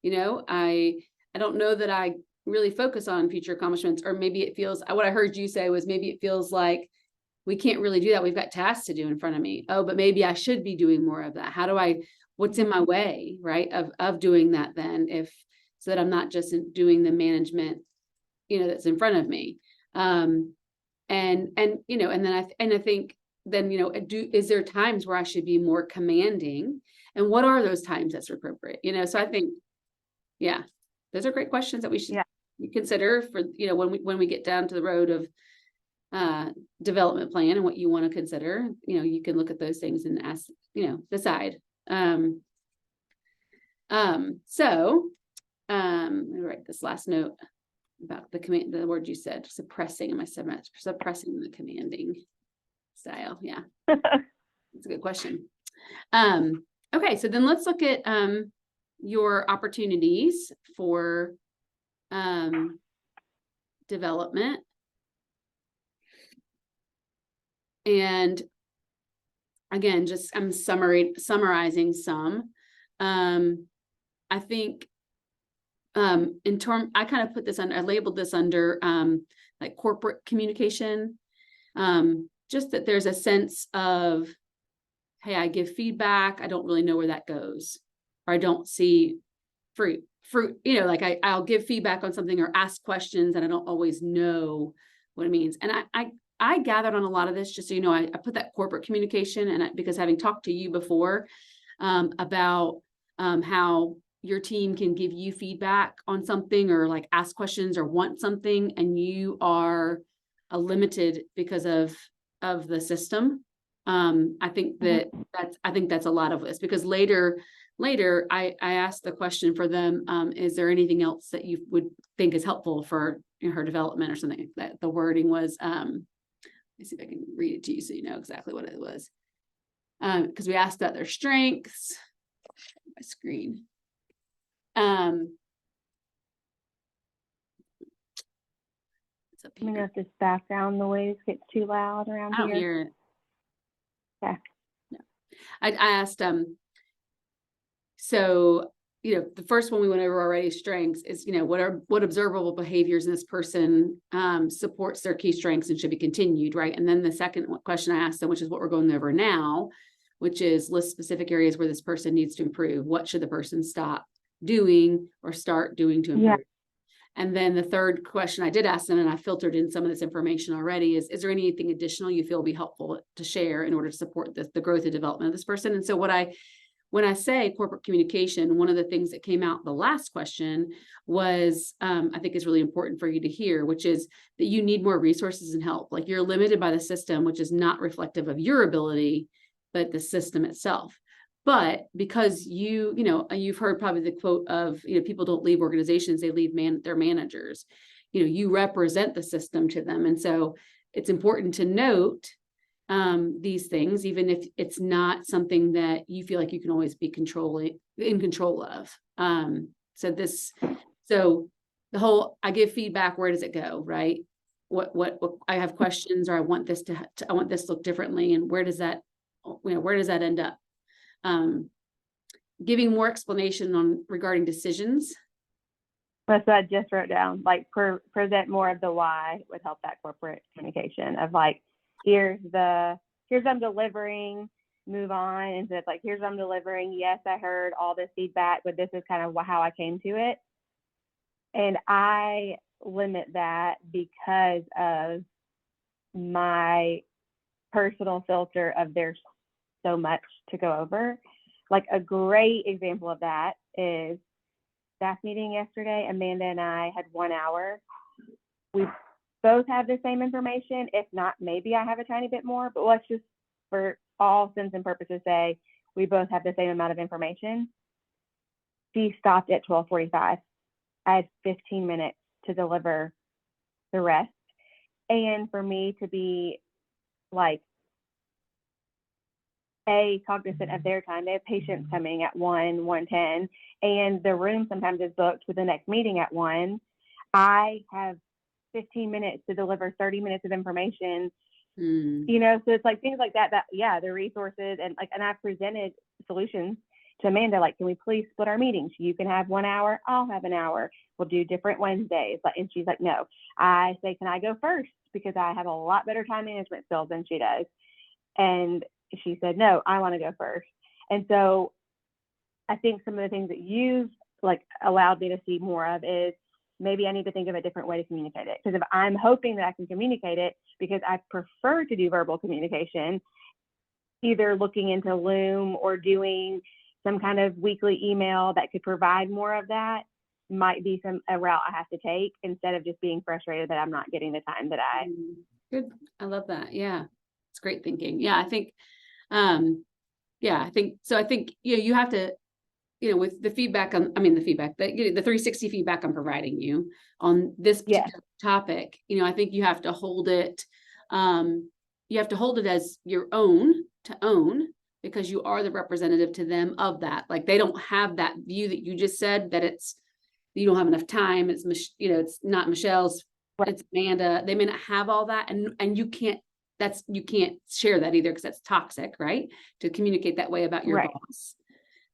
I don't know that I really focus on future accomplishments, or maybe it feels, what I heard you say was maybe it feels like we can't really do that. We've got tasks to do in front of me. Oh, but maybe I should be doing more of that. What's in my way, right? Of doing that then, so that I'm not just doing the management, that's in front of me. And then I think then, is there times where I should be more commanding, and what are those times that's appropriate? So I think, yeah, those are great questions that we should consider for, when we get down to the road of development plan and what you want to consider. You can look at those things and ask, decide. So let me write this last note about the word you said, suppressing. Am I suppressing the commanding style? Yeah. That's a good question. Okay, so then let's look at your opportunities for development. And again, just I'm summarizing some. I think I kind of put this under, I labeled this under like corporate communication. Just that there's a sense of, hey, I give feedback, I don't really know where that goes, or I don't see fruit, like I'll give feedback on something or ask questions and I don't always know what it means. And I gathered on a lot of this, just so you know, I put that corporate communication, and because having talked to you before about how your team can give you feedback on something, or like ask questions or want something, and you are limited because of the system. I think that's a lot of this, because later later, I asked the question for them, is there anything else that you would think is helpful for her development or something? That the wording was, let me see if I can read it to you so you know exactly what it was. Because we asked about their strengths. My screen. It's up Let me know here. if this background noise gets too loud around I don't here. hear it. Okay. No. I asked, so, the first one we went over already, strengths, is, what observable behaviors in this person supports their key strengths and should be continued, right? And then the second question I asked them, which is what we're going over now, which is list specific areas where this person needs to improve. What should the person stop doing or start doing to improve? Yeah. And then the third question I did ask them, and I filtered in some of this information already, is there anything additional you feel will be helpful to share in order to support the growth and development of this person? And so when I say corporate communication, one of the things that came out the last question was, I think is really important for you to hear, which is that you need more resources and help. Like, you're limited by the system, which is not reflective of your ability, but the system itself. But because you've heard probably the quote of, people don't leave organizations, they leave their managers. You represent the system to them. And so it's important to note these things, even if it's not something that you feel like you can always be in control of. So the whole, I give feedback, where does it go, right? What I have questions, or I want this I want this to look differently, and where does that end up? Giving more explanation regarding decisions. That's what I just wrote down. Like, present more of the why would help that corporate communication of like, here's I'm delivering, move on. Instead of like, here's I'm delivering. Yes, I heard all this feedback, but this is kind of how I came to it. And I limit that because of my personal filter of there's so much to go over. Like, a great example of that is staff meeting yesterday. Amanda and I had 1 hour. We both have the same information. If not, maybe I have a tiny bit more, but let's just, for all intents and purposes, say we both have the same amount of information. She stopped at 12:45. I had 15 minutes to deliver the rest. And for me to be like, cognizant of their time. They have patients coming at 1:10, and the room sometimes is booked with the next meeting at 1. I have 15 minutes to deliver 30 minutes of information. So it's like things like that, the resources, and I've presented solutions to Amanda, like, can we please split our meetings? You can have 1 hour, I'll have an hour. We'll do different Wednesdays. And she's like, no. I say, can I go first? Because I have a lot better time management skills than she does. And she said, no, I want to go first. And so I think some of the things that you've allowed me to see more of is maybe I need to think of a different way to communicate it. Because if I'm hoping that I can communicate it, because I prefer to do verbal communication, either looking into Loom or doing some kind of weekly email that could provide more of that, might be a route I have to take, instead of just being frustrated that I'm not getting the time that I. Good. I love that. Yeah. It's great thinking. Yeah. I think, I think, you have to, with the feedback the 360 feedback I'm providing you on this particular topic, I think you have to hold it, as your own, to own, because you are the representative to them of that. Like, they don't have that view that you just said, that you don't have enough time. It's, it's not Michelle's, it's Amanda. They may not have all that. And you can't share that either, because that's toxic, right? To communicate that way about your boss.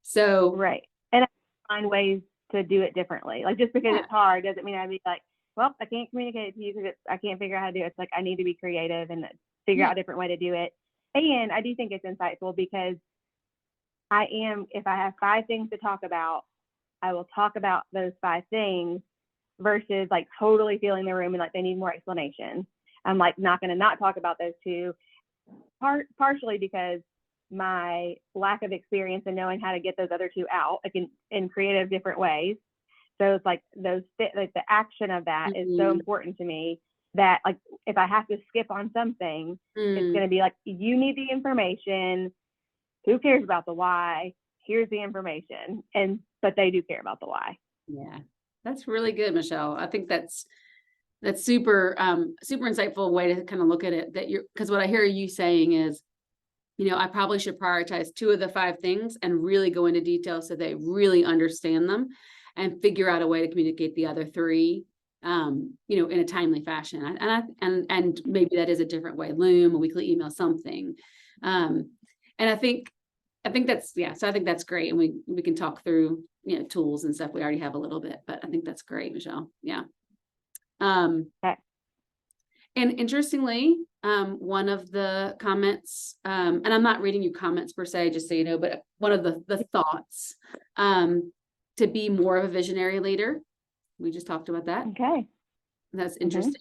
So, right. And I find ways to do it differently. Like, just because it's hard doesn't mean I'd be like, well, I can't communicate it to you because I can't figure out how to do it. It's like, I need to be creative and figure out a different way to do it. And I do think it's insightful, because if I have 5 things to talk about, I will talk about those 5 things, versus totally feeling the room and they need more explanation. I'm not going to not talk about those 2, partially because my lack of experience in knowing how to get those other 2 out in creative different ways. So it's the action of that is so important to me, that if I have to skip on something, it's going to be you need the information. Who cares about the why? here's the information, but they do care about the why. Yeah, that's really good, Michelle. I think that's super, super insightful way to kind of look at it, because what I hear you saying is, I probably should prioritize 2 of the 5 things and really go into detail so they really understand them and figure out a way to communicate the other 3, in a timely fashion. And maybe that is a different way, Loom, a weekly email, something. And I think that's, so I think that's great. And we can talk through, tools and stuff. We already have a little bit, but I think that's great, Michelle. Yeah. Okay. And interestingly, one of the comments, and I'm not reading you comments per se, just so you know, but one of the thoughts, to be more of a visionary leader. We just talked about that. Okay. That's interesting.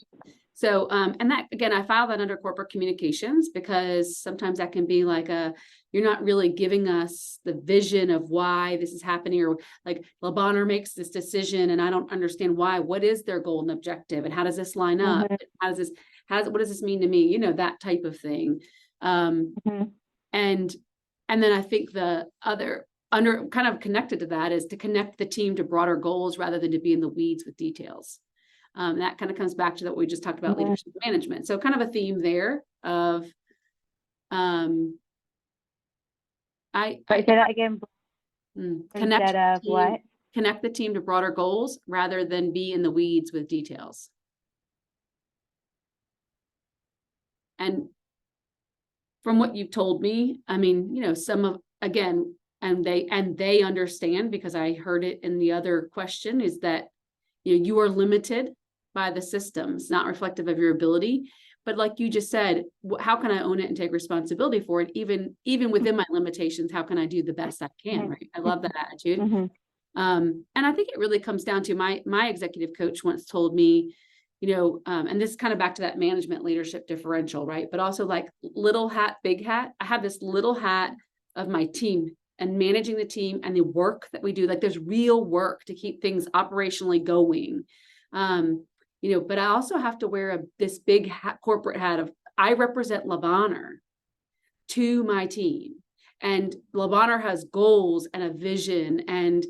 So, and that, again, I file that under corporate communications, because sometimes that can be like you're not really giving us the vision of why this is happening, or like LeBonheur makes this decision and I don't understand why. What is their goal and objective, and how does this line up? What does this mean to me? That type of thing. And then I think the other kind of connected to that is to connect the team to broader goals rather than to be in the weeds with details. That kind of comes back to what we just talked about, leadership management. So kind of a theme there of, I say that again. Connect of what? Connect the team to broader goals rather than be in the weeds with details. And from what you've told me, I mean, some of, again, and they understand, because I heard it in the other question, is that, you are limited by the systems, not reflective of your ability. But like you just said, how can I own it and take responsibility for it? Even within my limitations, how can I do the best I can? Right. I love that attitude. And I think it really comes down to my executive coach once told me, and this is kind of back to that management leadership differential, right? But also like little hat, big hat. I have this little hat of my team and managing the team and the work that we do. Like there's real work to keep things operationally going. But I also have to wear this big corporate hat of, I represent LeBonheur to my team, and LeBonheur has goals and a vision, and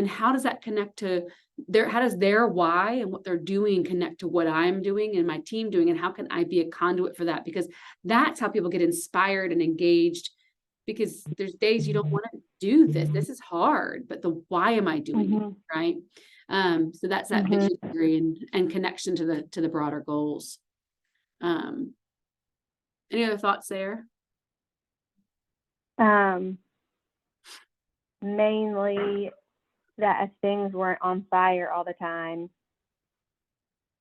how does that connect to how does their why and what they're doing connect to what I'm doing and my team doing, and how can I be a conduit for that? Because that's how people get inspired and engaged, because there's days you don't want to do this. This is hard, but the why am I doing it, right? So that's that visionary and connection to the broader goals. Any other thoughts there? Mainly that if things weren't on fire all the time,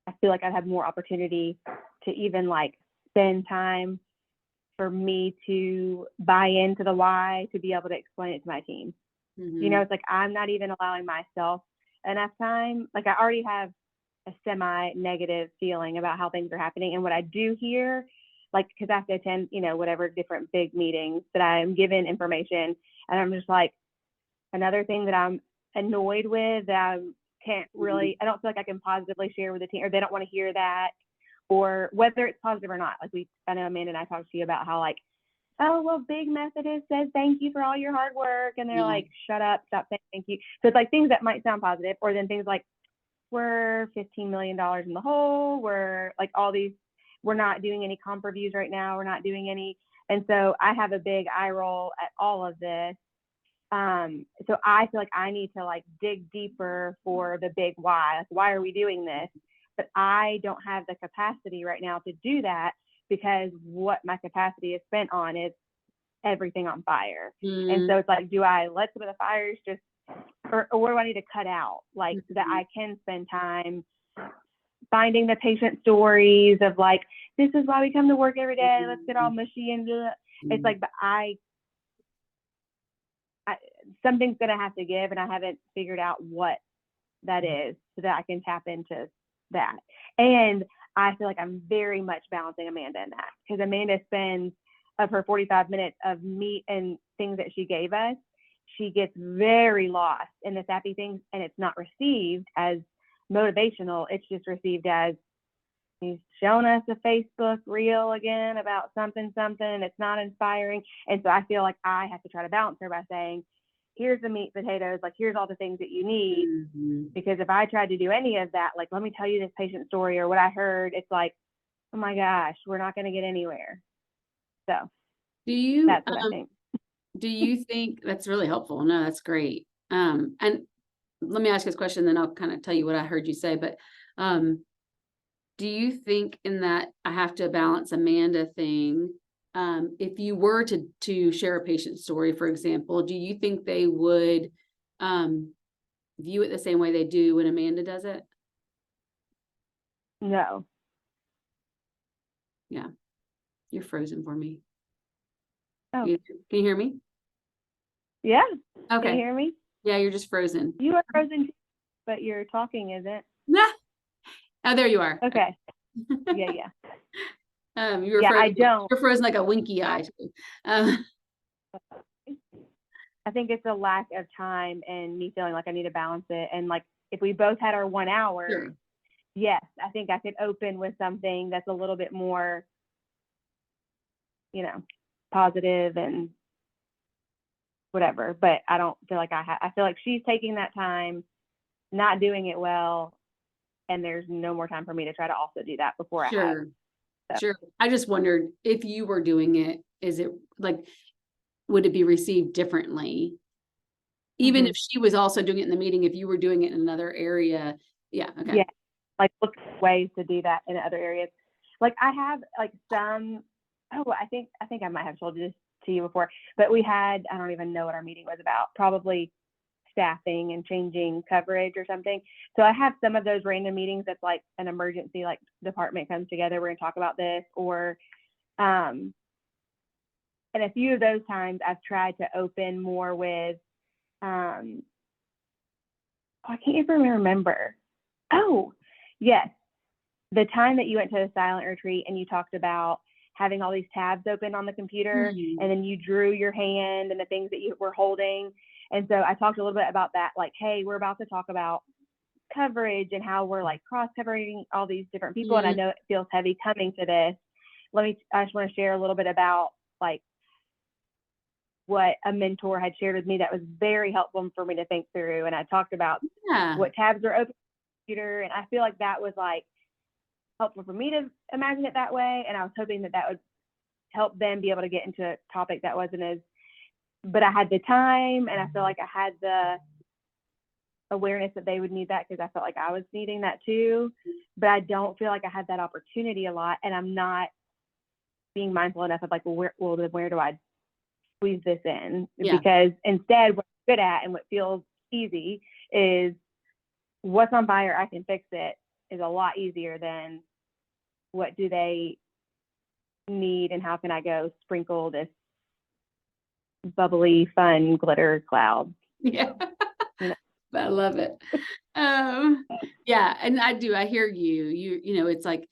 I feel like I'd have more opportunity to even like spend time for me to buy into the why, to be able to explain it to my team. It's like I'm not even allowing myself enough time. Like I already have a semi-negative feeling about how things are happening. And what I do hear, like, because I have to attend, whatever different big meetings that I'm given information, and I'm just like, another thing that I'm annoyed with that I can't really, I don't feel like I can positively share with the team, or they don't want to hear that, or whether it's positive or not. Like I know Amanda and I talked to you about how like, oh, well, Big Methodist says thank you for all your hard work. And they're like, shut up, stop saying thank you. So it's like things that might sound positive, or then things like, we're $15 million in the hole. We're like all these, we're not doing any comp reviews right now. We're not doing any. And so I have a big eye roll at all of this. So I feel like I need to like dig deeper for the big why. Like, why are we doing this? But I don't have the capacity right now to do that, because what my capacity is spent on is everything on fire. And so it's like, do I let some of the fires just, or what do I need to cut out? Like that I can spend time finding the patient stories of like, this is why we come to work every day. Let's get all mushy and it's like, but something's going to have to give, and I haven't figured out what that is so that I can tap into that. And I feel like I'm very much balancing Amanda in that, because Amanda spends of her 45 minutes of meat and things that she gave us, she gets very lost in the sappy things, and it's not received as motivational. It's just received as, he's shown us a Facebook reel again about something, and it's not inspiring. And so I feel like I have to try to balance her by saying, here's the meat, potatoes, like, here's all the things that you need. Mhm. Because if I tried to do any of that, like, let me tell you this patient story or what I heard, it's like, oh my gosh, we're not going to get anywhere. So Do you, that's what I think. do you think that's really helpful? No, that's great. And let me ask you this question, then I'll kind of tell you what I heard you say. But do you think in that I have to balance Amanda thing, if you were to share a patient story, for example, do you think they would view it the same way they do when Amanda does it? No. Yeah, you're frozen for me. Oh, Can you hear me? yeah. Can you Okay. hear me? Yeah, you're just frozen. You are frozen, too, but your talking isn't. Oh, there you are. Okay. Yeah, yeah. You were Yeah, I frozen. don't. You're frozen like a winky eye. Um, I think it's a lack of time and me feeling like I need to balance it. And like, if we both had our 1 hour, sure. yes, I think I could open with something that's a little bit more, positive and whatever. But I don't feel like I feel like she's taking that time, not doing it well, and there's no more time for me to try to also do that before I have. Sure. So. Sure. I just wondered if you were doing it, is it like, would it be received differently? Even if she was also doing it in the meeting, if you were doing it in another area. Yeah. Okay. Yeah, like look for ways to do that in other areas. Like I have like some. Oh, I think I might have told this to you before, but we had, I don't even know what our meeting was about. Probably staffing and changing coverage or something. So I have some of those random meetings that's like an emergency, like department comes together, we're gonna talk about this, or and a few of those times I've tried to open more with I can't even remember. Oh, yes. The time that you went to the silent retreat and you talked about having all these tabs open on the computer, and then you drew your hand and the things that you were holding. And so I talked a little bit about that, like, hey, we're about to talk about coverage and how we're like cross covering all these different people. And I know it feels heavy coming to this. I just want to share a little bit about like what a mentor had shared with me that was very helpful for me to think through. And I talked about what tabs are open on the computer. And I feel like that was like helpful for me to imagine it that way. And I was hoping that would help them be able to get into a topic that wasn't as, but I had the time and I feel like I had the awareness that they would need that because I felt like I was needing that too. But I don't feel like I had that opportunity a lot. And I'm not being mindful enough of like, where do I squeeze this in? Yeah. Because instead what I'm good at and what feels easy is what's on fire, I can fix it, is a lot easier than what do they need and how can I go sprinkle this bubbly, fun glitter cloud. Yeah. I love it. Yeah. And I hear you, it's like,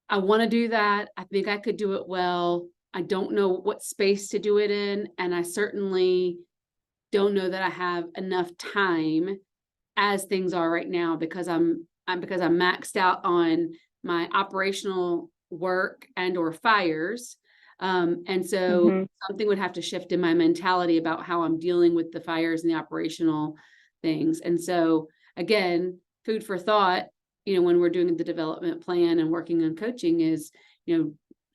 I want to do that. I think I could do it well. I don't know what space to do it in. And I certainly don't know that I have enough time as things are right now because I'm maxed out on my operational work and or fires. And so something would have to shift in my mentality about how I'm dealing with the fires and the operational things. And so again, food for thought, when we're doing the development plan and working on coaching is,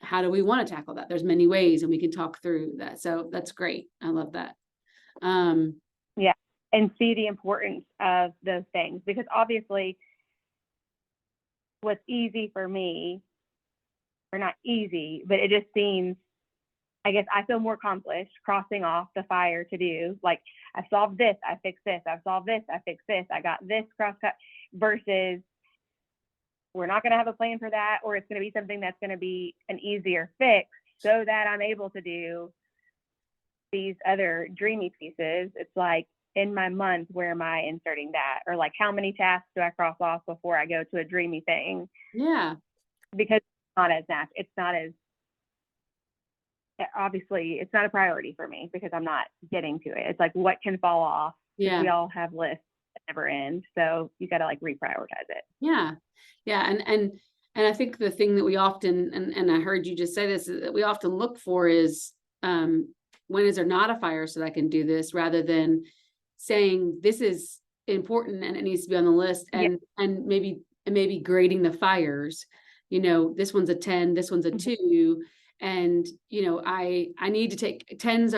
how do we want to tackle that? There's many ways and we can talk through that. So that's great. I love that. Yeah. And see the importance of those things, because obviously what's easy for me, or not easy, but it just seems, I guess I feel more accomplished crossing off the fire to do. Like I solved this, I fixed this, I've solved this, I fixed this, I got this cross cut, versus we're not going to have a plan for that, or it's going to be something that's going to be an easier fix so that I'm able to do these other dreamy pieces. It's like, in my month, where am I inserting that? Or like, how many tasks do I cross off before I go to a dreamy thing? Yeah. Because it's not as, obviously it's not a priority for me because I'm not getting to it. It's like, what can fall off? Yeah. We all have lists that never end. So you got to like reprioritize it. Yeah. Yeah. And I think the thing that we often, and I heard you just say this, is that we often look for is, when is there not a fire so that I can do this, rather than, saying this is important and it needs to be on the list, Yeah. and maybe grading the fires. You know, this one's a 10, this one's a 2. And, you know, I need to take 10s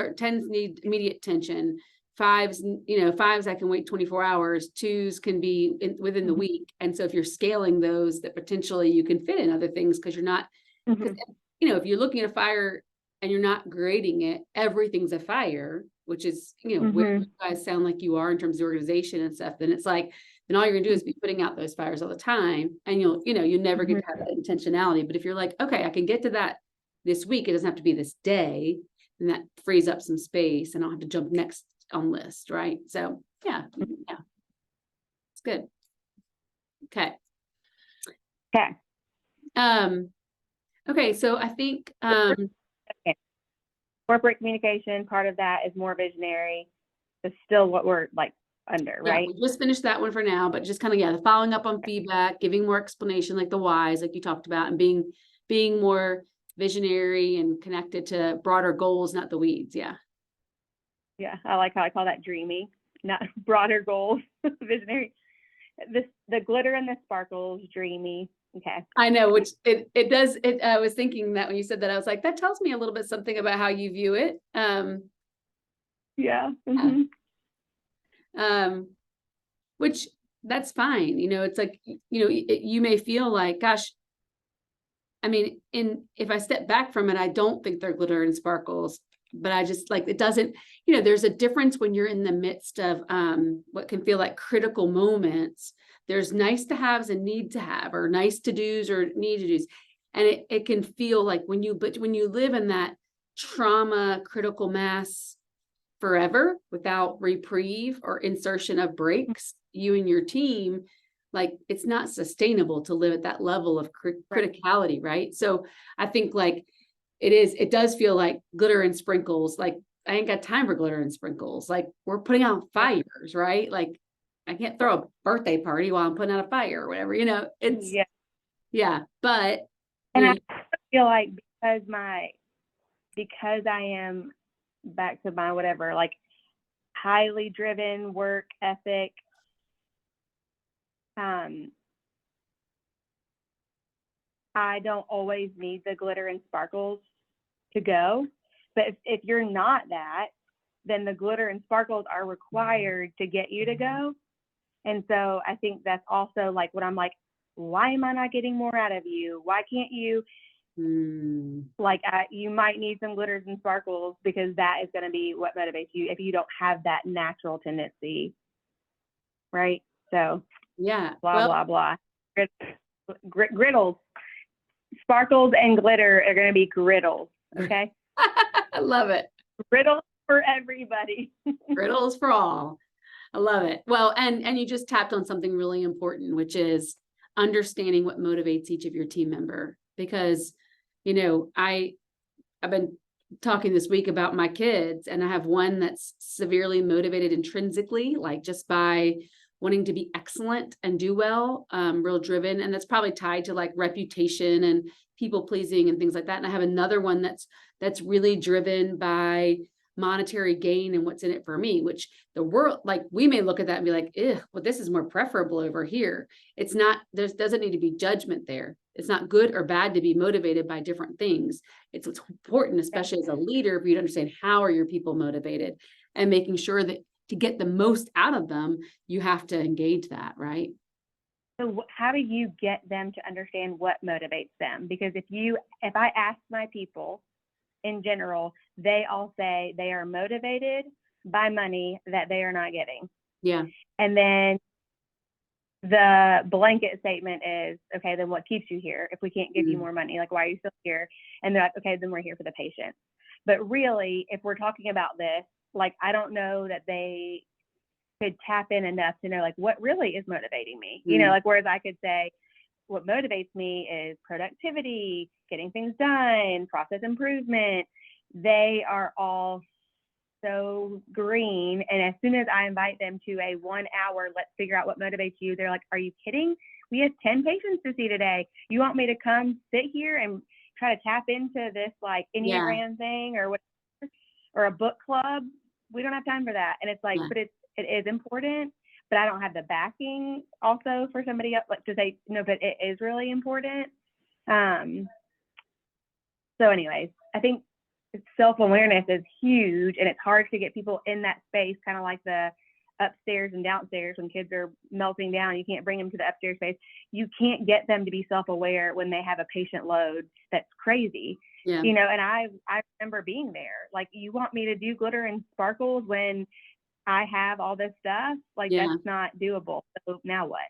need immediate attention. 5s, you know, 5s I can wait 24 hours, 2s can be within the week. And so if you're scaling those, that potentially you can fit in other things, because you're not, because, you know, if you're looking at a fire and you're not grading it, everyth's a fire, which is, you know, where you guys sound like you are in terms of organization and stuff, then it's like, then all you're gonna do is be putting out those fires all the time, and you never get to have that intentionality. But if you're like, okay, I can get to that this week, it doesn't have to be this day, and that frees up some space, and I'll have to jump next on list, right? So yeah, it's good. Okay. Okay, so I think corporate communication, part of that is more visionary. It's still what we're like under, right? We just finished that one for now, but just kind of, the following up on feedback, giving more explanation, like the whys, like you talked about, and being more visionary and connected to broader goals, not the weeds. Yeah, I like how I call that dreamy, not broader goals. Visionary. The glitter and the sparkles, dreamy. Okay. I know, which it does. I was thinking that when you said that, I was like, that tells me a little bit something about how you view it. Yeah. Which that's fine. You know, it's like, you may feel like, gosh, I mean, if I step back from it, I don't think they're glitter and sparkles, but I just like, it doesn't, there's a difference when you're in the midst of what can feel like critical moments. There's nice to haves and need to have, or nice to do's or need to do's. And it can feel like when you live in that trauma critical mass forever without reprieve or insertion of breaks, you and your team, like, it's not sustainable to live at that level of criticality, right? So I think like it does feel like glitter and sprinkles. Like, I ain't got time for glitter and sprinkles. Like, we're putting out fires, right? Like, I can't throw a birthday party while I'm putting out a fire or whatever, it's, but. And I feel like because I am, back to my whatever, like highly driven work ethic, I don't always need the glitter and sparkles to go. But if you're not that, then the glitter and sparkles are required to get you to go. And so I think that's also like what I'm like, why am I not getting more out of you? Why can't you? Like, you might need some glitters and sparkles, because that is going to be what motivates you if you don't have that natural tendency, right? So blah blah. Griddles, sparkles and glitter are going to be griddles. Okay. I love it. Griddles for everybody. Griddles for all. I love it. Well, and you just tapped on something really important, which is understanding what motivates each of your team member. Because, I've been talking this week about my kids, and I have one that's severely motivated intrinsically, like just by wanting to be excellent and do well, real driven. And that's probably tied to like reputation and people pleasing and things like that. And I have another one that's really driven by monetary gain and what's in it for me, which the world, like, we may look at that and be like, well, this is more preferable over here. It's not, there doesn't need to be judgment there. It's not good or bad to be motivated by different things. It's important, especially as a leader, for you to understand how are your people motivated, and making sure that to get the most out of them, you have to engage that, right? So how do you get them to understand what motivates them? Because if I ask my people in general, they all say they are motivated by money that they are not getting. Yeah. And then the blanket statement is, okay, then what keeps you here? If we can't give you more money, like, why are you still here? And they're like, okay, then we're here for the patient. But really, if we're talking about this, like, I don't know that they could tap in enough to know, like, what really is motivating me. Like, whereas I could say, what motivates me is productivity, getting things done, process improvement. They are all so green. And as soon as I invite them to a 1 hour, let's figure out what motivates you, they're like, are you kidding? We have 10 patients to see today. You want me to come sit here and try to tap into this like Enneagram thing or whatever, or a book club? we don't have time for that. And it's like, Yeah. but it is important, but I don't have the backing also for somebody else, like to say, no, but it is really important. So anyways, I think self-awareness is huge, and it's hard to get people in that space, kind of like the upstairs and downstairs. When kids are melting down, you can't bring them to the upstairs space. You can't get them to be self-aware when they have a patient load that's crazy. Yeah. You know, and I remember being there. Like, you want me to do glitter and sparkles when I have all this stuff? Like, Yeah. that's not doable. So now what?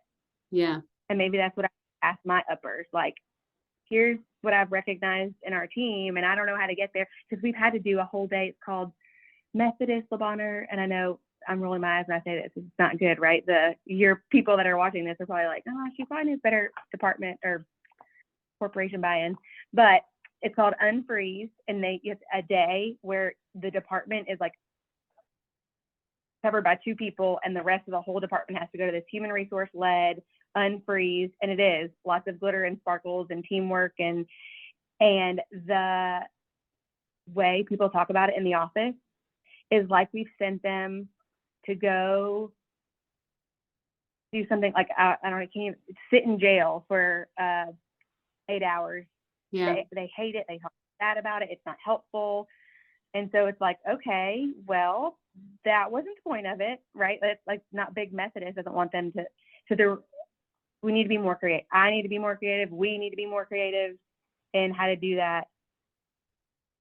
Yeah. And maybe that's what I ask my uppers. Like, here's what I've recognized in our team, and I don't know how to get there, because we've had to do a whole day. It's called Methodist Le Bonheur, and I know I'm rolling my eyes when I say this. It's not good, right? Your people that are watching this are probably like, oh, she probably needs better department or corporation buy-in. But it's called Unfreeze, and it's a day where the department is like covered by 2 people, and the rest of the whole department has to go to this human resource led unfreeze, and it is lots of glitter and sparkles and teamwork, and the way people talk about it in the office is like we've sent them to go do something like, I don't know, can't sit in jail for 8 hours. Yeah. They hate it. They talk bad about it. It's not helpful. And so it's like, okay, well, that wasn't the point of it, right? It's like, not Big Methodist doesn't want them to. So we need to be more creative. I need to be more creative. We need to be more creative in how to do that.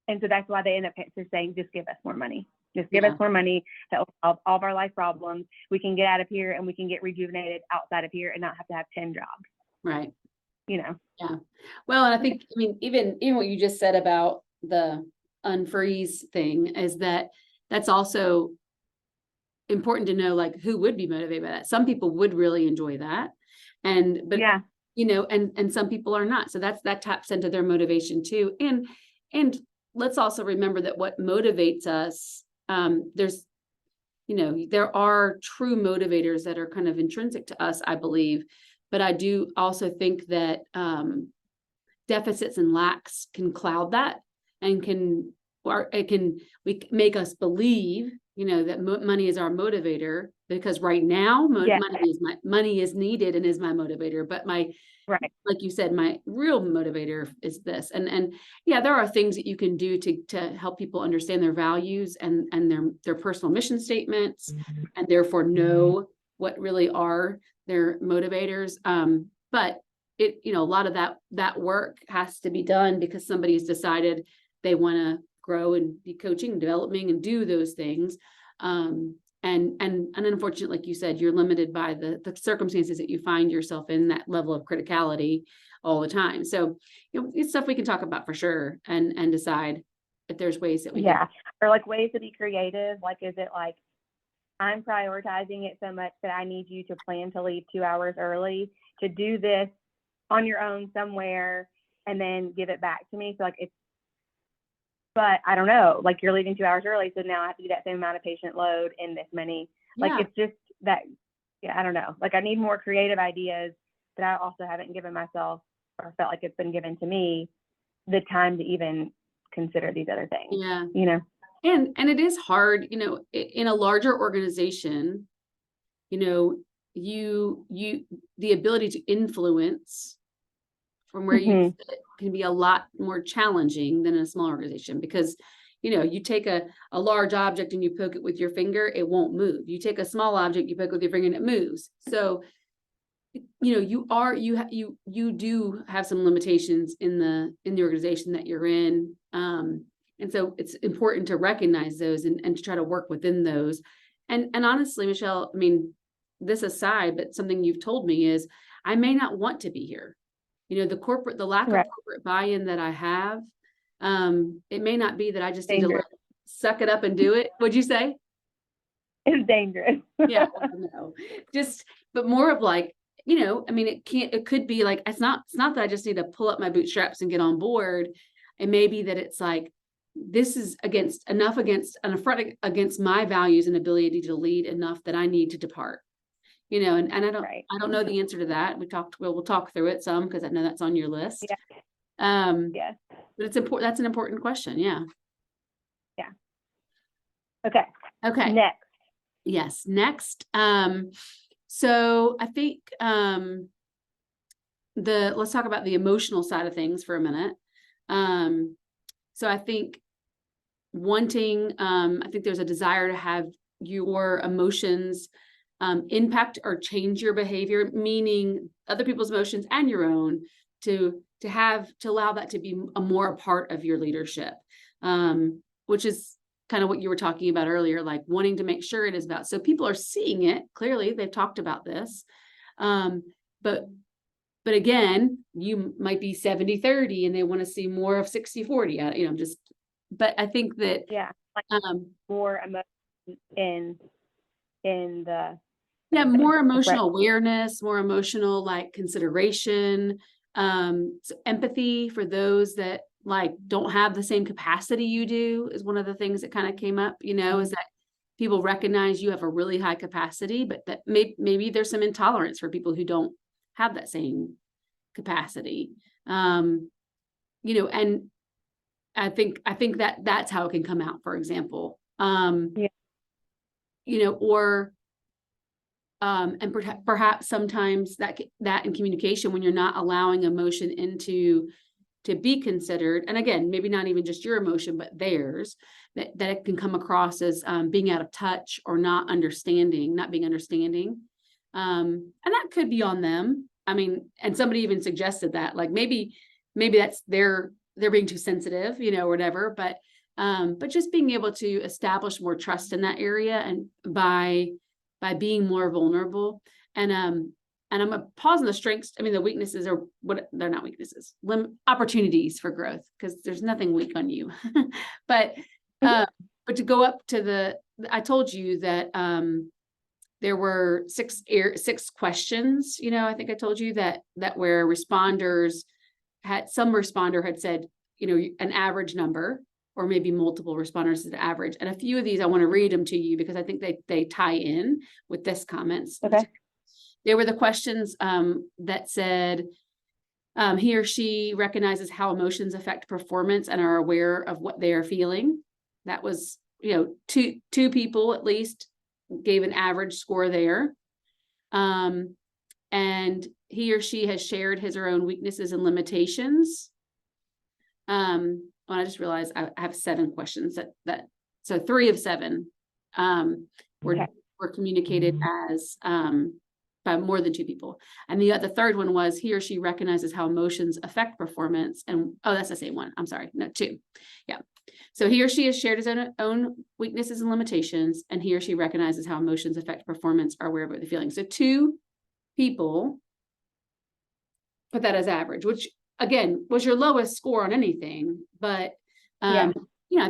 And so that's why they end up just saying, just give us more money. Just give us more money that will solve all of our life problems. We can get out of here and we can get rejuvenated outside of here and not have to have 10 jobs. Right. You know? Yeah. Well, and I think, I mean, even what you just said about the unfreeze thing is that's also important to know, like, who would be motivated by that. Some people would really enjoy that. But yeah, you know, and some people are not. So that taps into their motivation too. And let's also remember that what motivates us, there's, you know, there are true motivators that are kind of intrinsic to us, I believe. But I do also think that deficits and lacks can cloud that, and make us believe, you know, that money is our motivator, because right now money is needed and is my motivator. But right. like you said, my real motivator is this. And yeah, there are things that you can do to help people understand their values and their personal mission statements, and therefore know what really are their motivators. But it, you know, a lot of that work has to be done because somebody has decided they want to grow and be coaching and developing and do those things. And unfortunately, like you said, you're limited by the circumstances that you find yourself in, that level of criticality all the time. So, you know, it's stuff we can talk about for sure, and decide if there's ways that we can. Or like ways to be creative. Like, is it like, I'm prioritizing it so much that I need you to plan to leave 2 hours early to do this on your own somewhere and then give it back to me? So like, but I don't know, like, you're leaving 2 hours early, so now I have to do that same amount of patient load in this many. Like, it's just that, I don't know. Like, I need more creative ideas that I also haven't given myself, or felt like it's been given to me, the time to even consider these other things. Yeah. You know? And it is hard, you know, in a larger organization, you know, the ability to influence from where you sit can be a lot more challenging than in a small organization, because, you know, you take a large object and you poke it with your finger, it won't move. You take a small object, you poke it with your finger, and it moves. So, you know, you do have some limitations in the organization that you're in. And so it's important to recognize those and to try to work within those. And honestly, Michelle, I mean, this aside, but something you've told me is, I may not want to be here. You know, the lack of corporate buy-in that I have, it may not be that I just need to suck it up and do it. What'd you say? It's dangerous. Yeah, no, but more of like, you know, I mean, it could be like, it's not that I just need to pull up my bootstraps and get on board. It may be that it's like, this is an affront against my values and ability to lead enough that I need to depart. You know, and I don't know the answer to that. We'll talk through it some, because I know that's on your list. Yes. But it's important. That's an important question. Yeah. Yeah. Okay. Okay. Next. Yes. Next. So I think, let's talk about the emotional side of things for a minute. So I think I think there's a desire to have your emotions impact or change your behavior, meaning other people's emotions and your own, to allow that to be more a part of your leadership, which is kind of what you were talking about earlier, like wanting to make sure it is about. So people are seeing it clearly. They've talked about this, but again, you might be 70-30 and they want to see more of 60-40. But I think that more emotion in the more emotional awareness, more emotional like consideration, so empathy for those that like don't have the same capacity you do is one of the things that kind of came up, is that people recognize you have a really high capacity, but that maybe there's some intolerance for people who don't have that same capacity. And I think that's how it can come out, for example. And perhaps sometimes that in communication, when you're not allowing emotion to be considered, and again, maybe not even just your emotion, but theirs, that it can come across as being out of touch or not being understanding. And that could be on them. I mean, and somebody even suggested that, like, maybe that's they're being too sensitive, or whatever, but just being able to establish more trust in that area, and by being more vulnerable. And I'm gonna pause on the strengths. I mean, the weaknesses are what they're not weaknesses, opportunities for growth, because there's nothing weak on you. But to go up to I told you that there were six questions. I think I told you that where some responder had said, an average number, or maybe multiple responders at average. And a few of these, I want to read them to you because I think they tie in with this comments. Okay. There were the questions that said, he or she recognizes how emotions affect performance and are aware of what they are feeling. That was, two people at least gave an average score there. And he or she has shared his or own weaknesses and limitations. I just realized I have 7 questions so 3 of 7 were communicated as by more than 2 people. And the third one was, he or she recognizes how emotions affect performance. And that's the same one. I'm sorry. No, 2. Yeah. So he or she has shared his own weaknesses and limitations, and he or she recognizes how emotions affect performance, are aware of what they're feeling. So 2 people put that as average, which again was your lowest score on anything, but I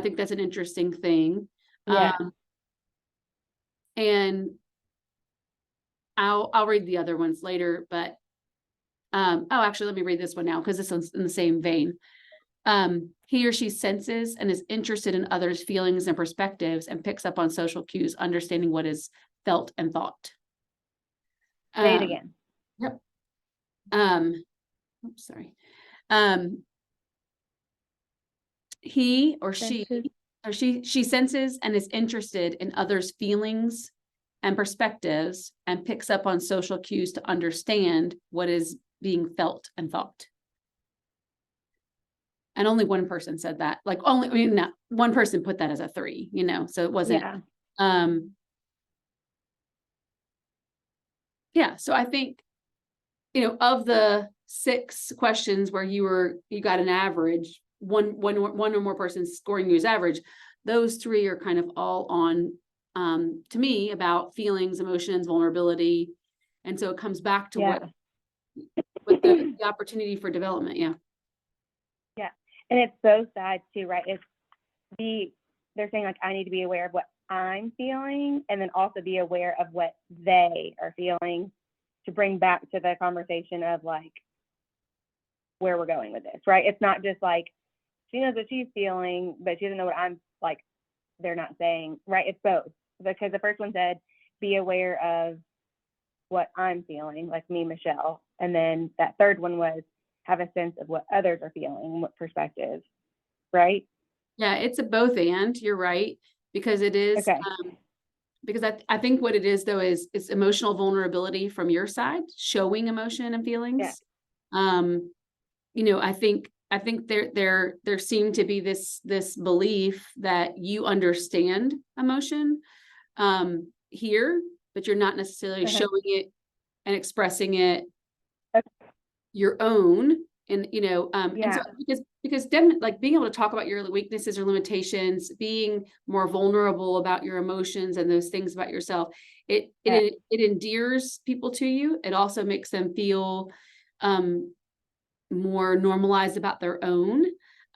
think that's an interesting thing. And I'll read the other ones later, but actually let me read this one now, because this one's in the same vein. He or she senses and is interested in others' feelings and perspectives, and picks up on social cues, understanding what is felt and thought. Say it again. Yep. Oops, sorry. He or she senses and is interested in others' feelings and perspectives, and picks up on social cues to understand what is being felt and thought. And only one person said that. One person put that as a 3, so it wasn't. So I think, of the 6 questions where you got an average, one or more persons scoring you as average, those 3 are kind of all on, to me, about feelings, emotions, vulnerability. And so it comes back to what the opportunity for development. Yeah. And it's both sides too, right? They're saying, like, I need to be aware of what I'm feeling, and then also be aware of what they are feeling, to bring back to the conversation of like where we're going with this, right? It's not just like she knows what she's feeling, but she doesn't know what I'm like. They're not saying, right? It's both, because the first one said, be aware of what I'm feeling, like me, Michelle. And then that third one was, have a sense of what others are feeling, what perspectives, right? Yeah, it's a both and, you're right, because it is, because I think what it is though is emotional vulnerability from your side, showing emotion and feelings. I think there seemed to be this belief that you understand emotion here, but you're not necessarily showing it and expressing it your own. And and so because then, like, being able to talk about your weaknesses or limitations, being more vulnerable about your emotions and those things about yourself, it endears people to you. It also makes them feel more normalized about their own.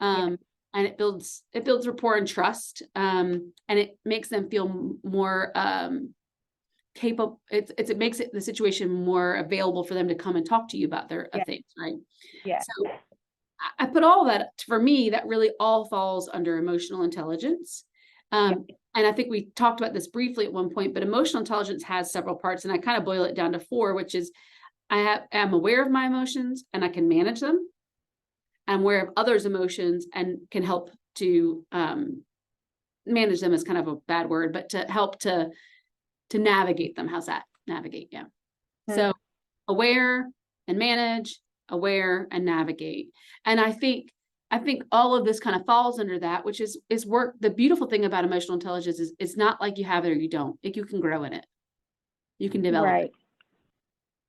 And it builds rapport and trust. And it makes them feel more capable. It makes the situation more available for them to come and talk to you about their things, right? So I put all that, for me, that really all falls under emotional intelligence. And I think we talked about this briefly at one point, but emotional intelligence has several parts, and I kind of boil it down to 4, which is am aware of my emotions and I can manage them. I'm aware of others' emotions and can help to manage them, is kind of a bad word, but to help to navigate them. How's that? Navigate. Yeah. So aware and manage, aware and navigate. And I think all of this kind of falls under that, which is work. The beautiful thing about emotional intelligence is it's not like you have it or you don't. Like, you can grow in it. You can develop it.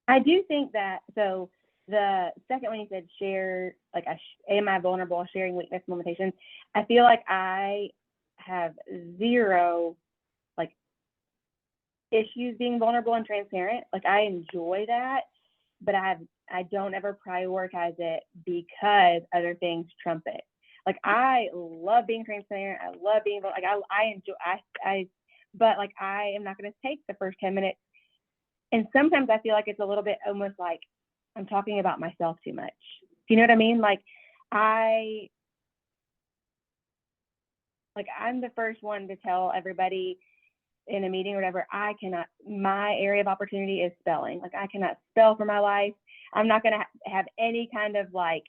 I do think that, so the second one you said, share, like, am I vulnerable, sharing weakness and limitations? I feel like I have zero, like, issues being vulnerable and transparent. Like, I enjoy that, but I don't ever prioritize it because other things trump it. Like, I love being transparent. I love being, like, I enjoy, but, like, I am not going to take the first 10 minutes. And sometimes I feel like it's a little bit almost like I'm talking about myself too much. Do you know what I mean? Like, I'm the first one to tell everybody in a meeting or whatever, my area of opportunity is spelling. Like, I cannot spell for my life. I'm not going to have any kind of like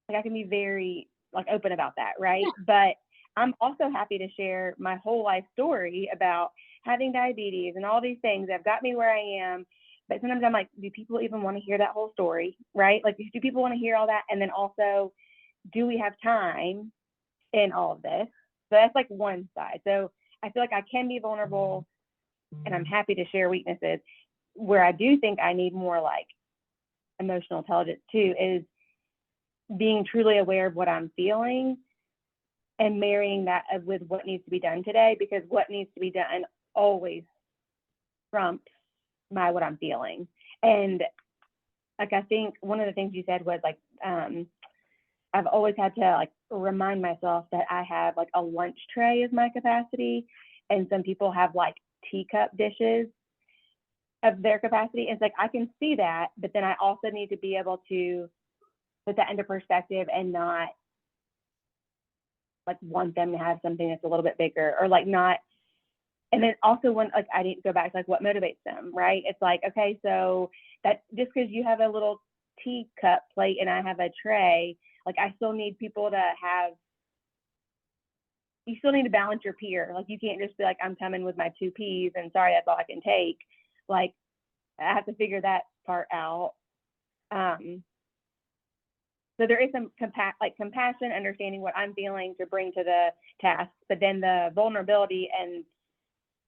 I can be very, like, open about that, right? Yeah. But I'm also happy to share my whole life story about having diabetes and all these things that have got me where I am. But sometimes I'm like, do people even want to hear that whole story, right? Like, do people want to hear all that? And then also, do we have time in all of this? So that's like one side. So I feel like I can be vulnerable and I'm happy to share weaknesses. Where I do think I need more, like, emotional intelligence too, is being truly aware of what I'm feeling and marrying that with what needs to be done today, because what needs to be done always trumps what I'm feeling. And, like, I think one of the things you said was, like, I've always had to, like, remind myself that I have, like, a lunch tray as my capacity, and some people have, like, teacup dishes of their capacity. It's like, I can see that, but then I also need to be able to put that into perspective and not, like, want them to have something that's a little bit bigger, or, like, not. And then also, when, like, I need to go back to, like, what motivates them, right? It's like, okay, so that just because you have a little teacup plate and I have a tray, like, I still need people to have, you still need to balance your peer. Like, you can't just be like, I'm coming with my 2 peas and sorry, that's all I can take. Like, I have to figure that part out. So there is some compassion, understanding what I'm feeling to bring to the task, but then the vulnerability, and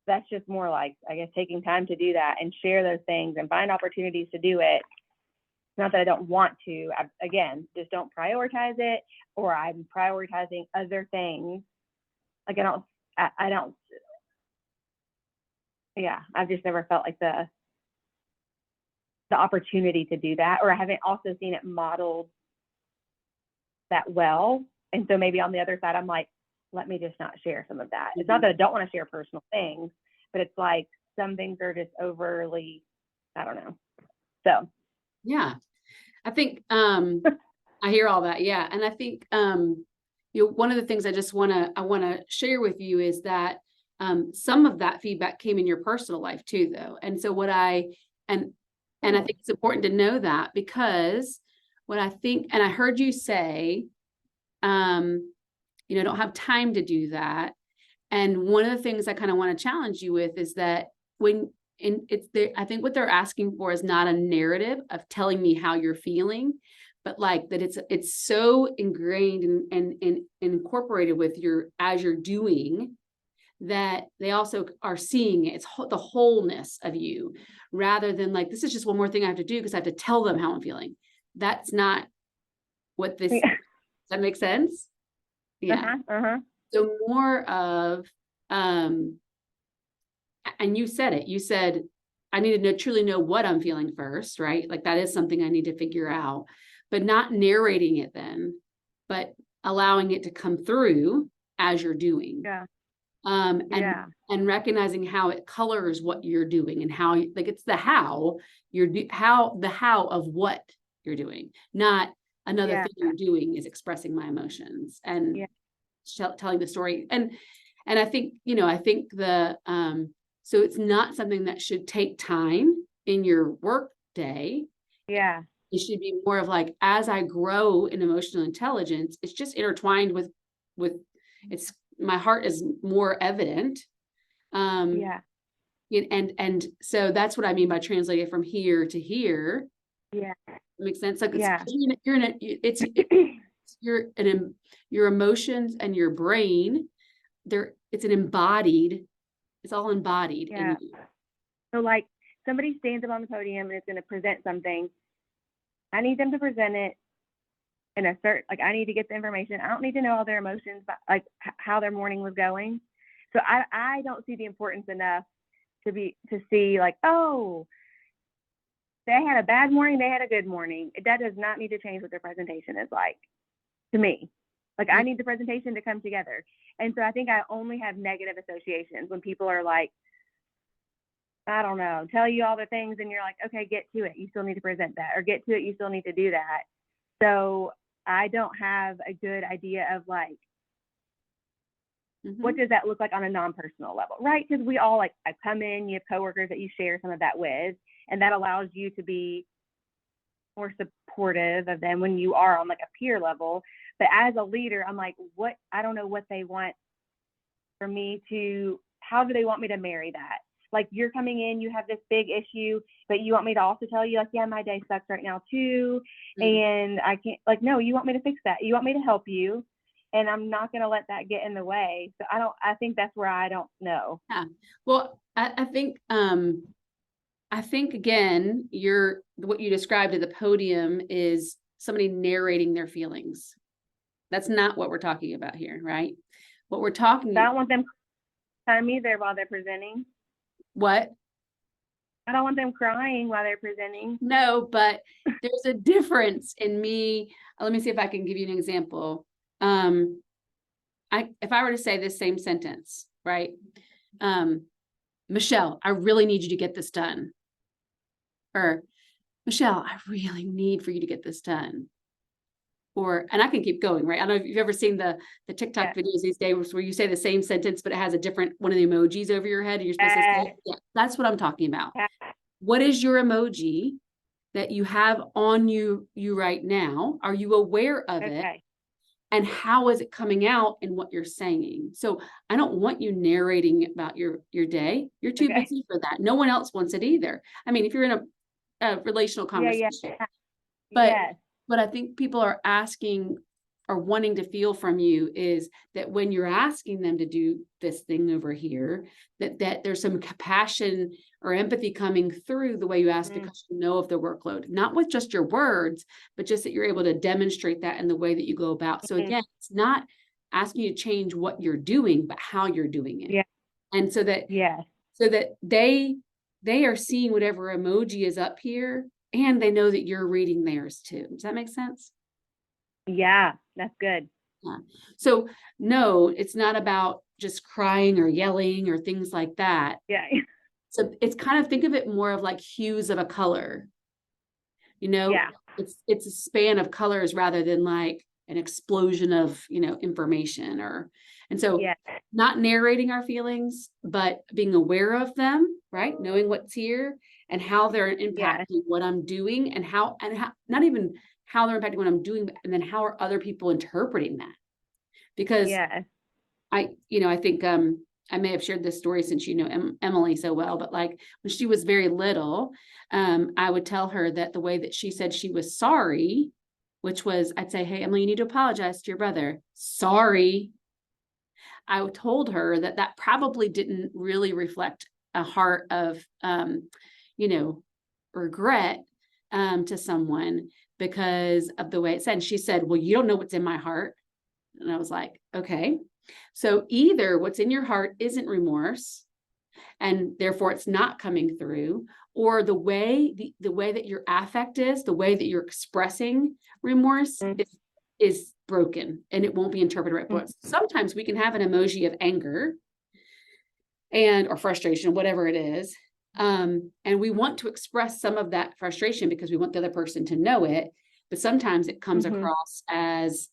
that's just more like, I guess, taking time to do that and share those things and find opportunities to do it. It's not that I don't want to, again, just don't prioritize it, or I'm prioritizing other things. Like, I've just never felt like the opportunity to do that, or I haven't also seen it modeled that well. And so maybe on the other side, I'm like, let me just not share some of that. It's not that I don't want to share personal things, but it's like some things are just overly, I don't know. So yeah, I think I hear all that. Yeah. And I think one of the things I want to share with you is that some of that feedback came in your personal life too, though. And so I think it's important to know that, because what I think, and I heard you say, don't have time to do that. And one of the things I kind of want to challenge you with is that I think what they're asking for is not a narrative of telling me how you're feeling, but like that it's so ingrained and incorporated with as you're doing, that they also are seeing it. It's the wholeness of you, rather than like, this is just one more thing I have to do because I have to tell them how I'm feeling. That's not what this, does that make sense? Yeah. So more of, and you said it, you said, I need to truly know what I'm feeling first, right? Like that is something I need to figure out, but not narrating it then, but allowing it to come through as you're doing. Yeah. And recognizing how it colors what you're doing, and how like it's the how of what you're doing, not another thing you're doing is expressing my emotions and telling the story. And I think, I think so it's not something that should take time in your work day. Yeah. It should be more of like, as I grow in emotional intelligence, it's just intertwined with it's, my heart is more evident. And so that's what I mean by translating from here to here. Yeah. It makes sense. Like your emotions and your brain, it's all embodied in you. So like somebody stands up on the podium and is going to present something. I need them to present it in a certain, like I need to get the information. I don't need to know all their emotions, but like how their morning was going. So I don't see the importance enough to see like, oh, they had a bad morning, they had a good morning. That does not need to change what their presentation is like to me. Like I need the presentation to come together. And so I think I only have negative associations when people are like, I don't know, tell you all the things and you're like, okay, get to it. You still need to present that, or get to it. You still need to do that. So I don't have a good idea of like, what does that look like on a non-personal level, right? Because we all like, I come in, you have coworkers that you share some of that with, and that allows you to be more supportive of them when you are on like a peer level. But as a leader, I'm like, I don't know what they want for me to, how do they want me to marry that? Like you're coming in, you have this big issue, but you want me to also tell you like, yeah, my day sucks right now too. And I can't, like, no, you want me to fix that. You want me to help you. And I'm not going to let that get in the way. So I think that's where I don't know. Yeah. Well, I think again, what you described at the podium is somebody narrating their feelings. That's not what we're talking about here, right? What we're talking about. I don't want them crying either while they're presenting. What? I don't want them crying while they're presenting. No, but there's a difference in me. Let me see if I can give you an example. If I were to say this same sentence, right? Michelle, I really need you to get this done. Or Michelle, I really need for you to get this done. And I can keep going, right? I don't know if you've ever seen the TikTok videos these days where you say the same sentence, but it has a different one of the emojis over your head and you're supposed to say, yeah, that's what I'm talking about. What is your emoji that you have on you right now? Are you aware of it? And how is it coming out in what you're saying? So I don't want you narrating about your day. You're too busy for that. No one else wants it either. I mean, if you're in a relational conversation, but I think people are asking or wanting to feel from you is that when you're asking them to do this thing over here, that there's some compassion or empathy coming through the way you ask, because you know of the workload, not with just your words, but just that you're able to demonstrate that in the way that you go about. So again, it's not asking you to change what you're doing, but how you're doing it. And so that, they are seeing whatever emoji is up here, and they know that you're reading theirs too. Does that make sense? Yeah, that's good. Yeah. So no, it's not about just crying or yelling or things like that. Yeah. So it's kind of, think of it more of like hues of a color, it's a span of colors rather than like an explosion of, information and so not narrating our feelings, but being aware of them, right? Knowing what's here and how they're impacting what I'm doing and how, not even how they're impacting what I'm doing, and then how are other people interpreting that? Because I think, I may have shared this story since you know Emily so well, but like when she was very little, I would tell her that the way that she said she was sorry, which was, I'd say, hey, Emily, you need to apologize to your brother. Sorry. I told her that that probably didn't really reflect a heart of, regret, to someone because of the way it said. And she said, well, you don't know what's in my heart. And I was like, okay. So either what's in your heart isn't remorse, and therefore it's not coming through, or the way that your affect is, the way that you're expressing remorse is broken, and it won't be interpreted right. But sometimes we can have an emoji of anger or frustration, whatever it is. And we want to express some of that frustration because we want the other person to know it. But sometimes it comes across as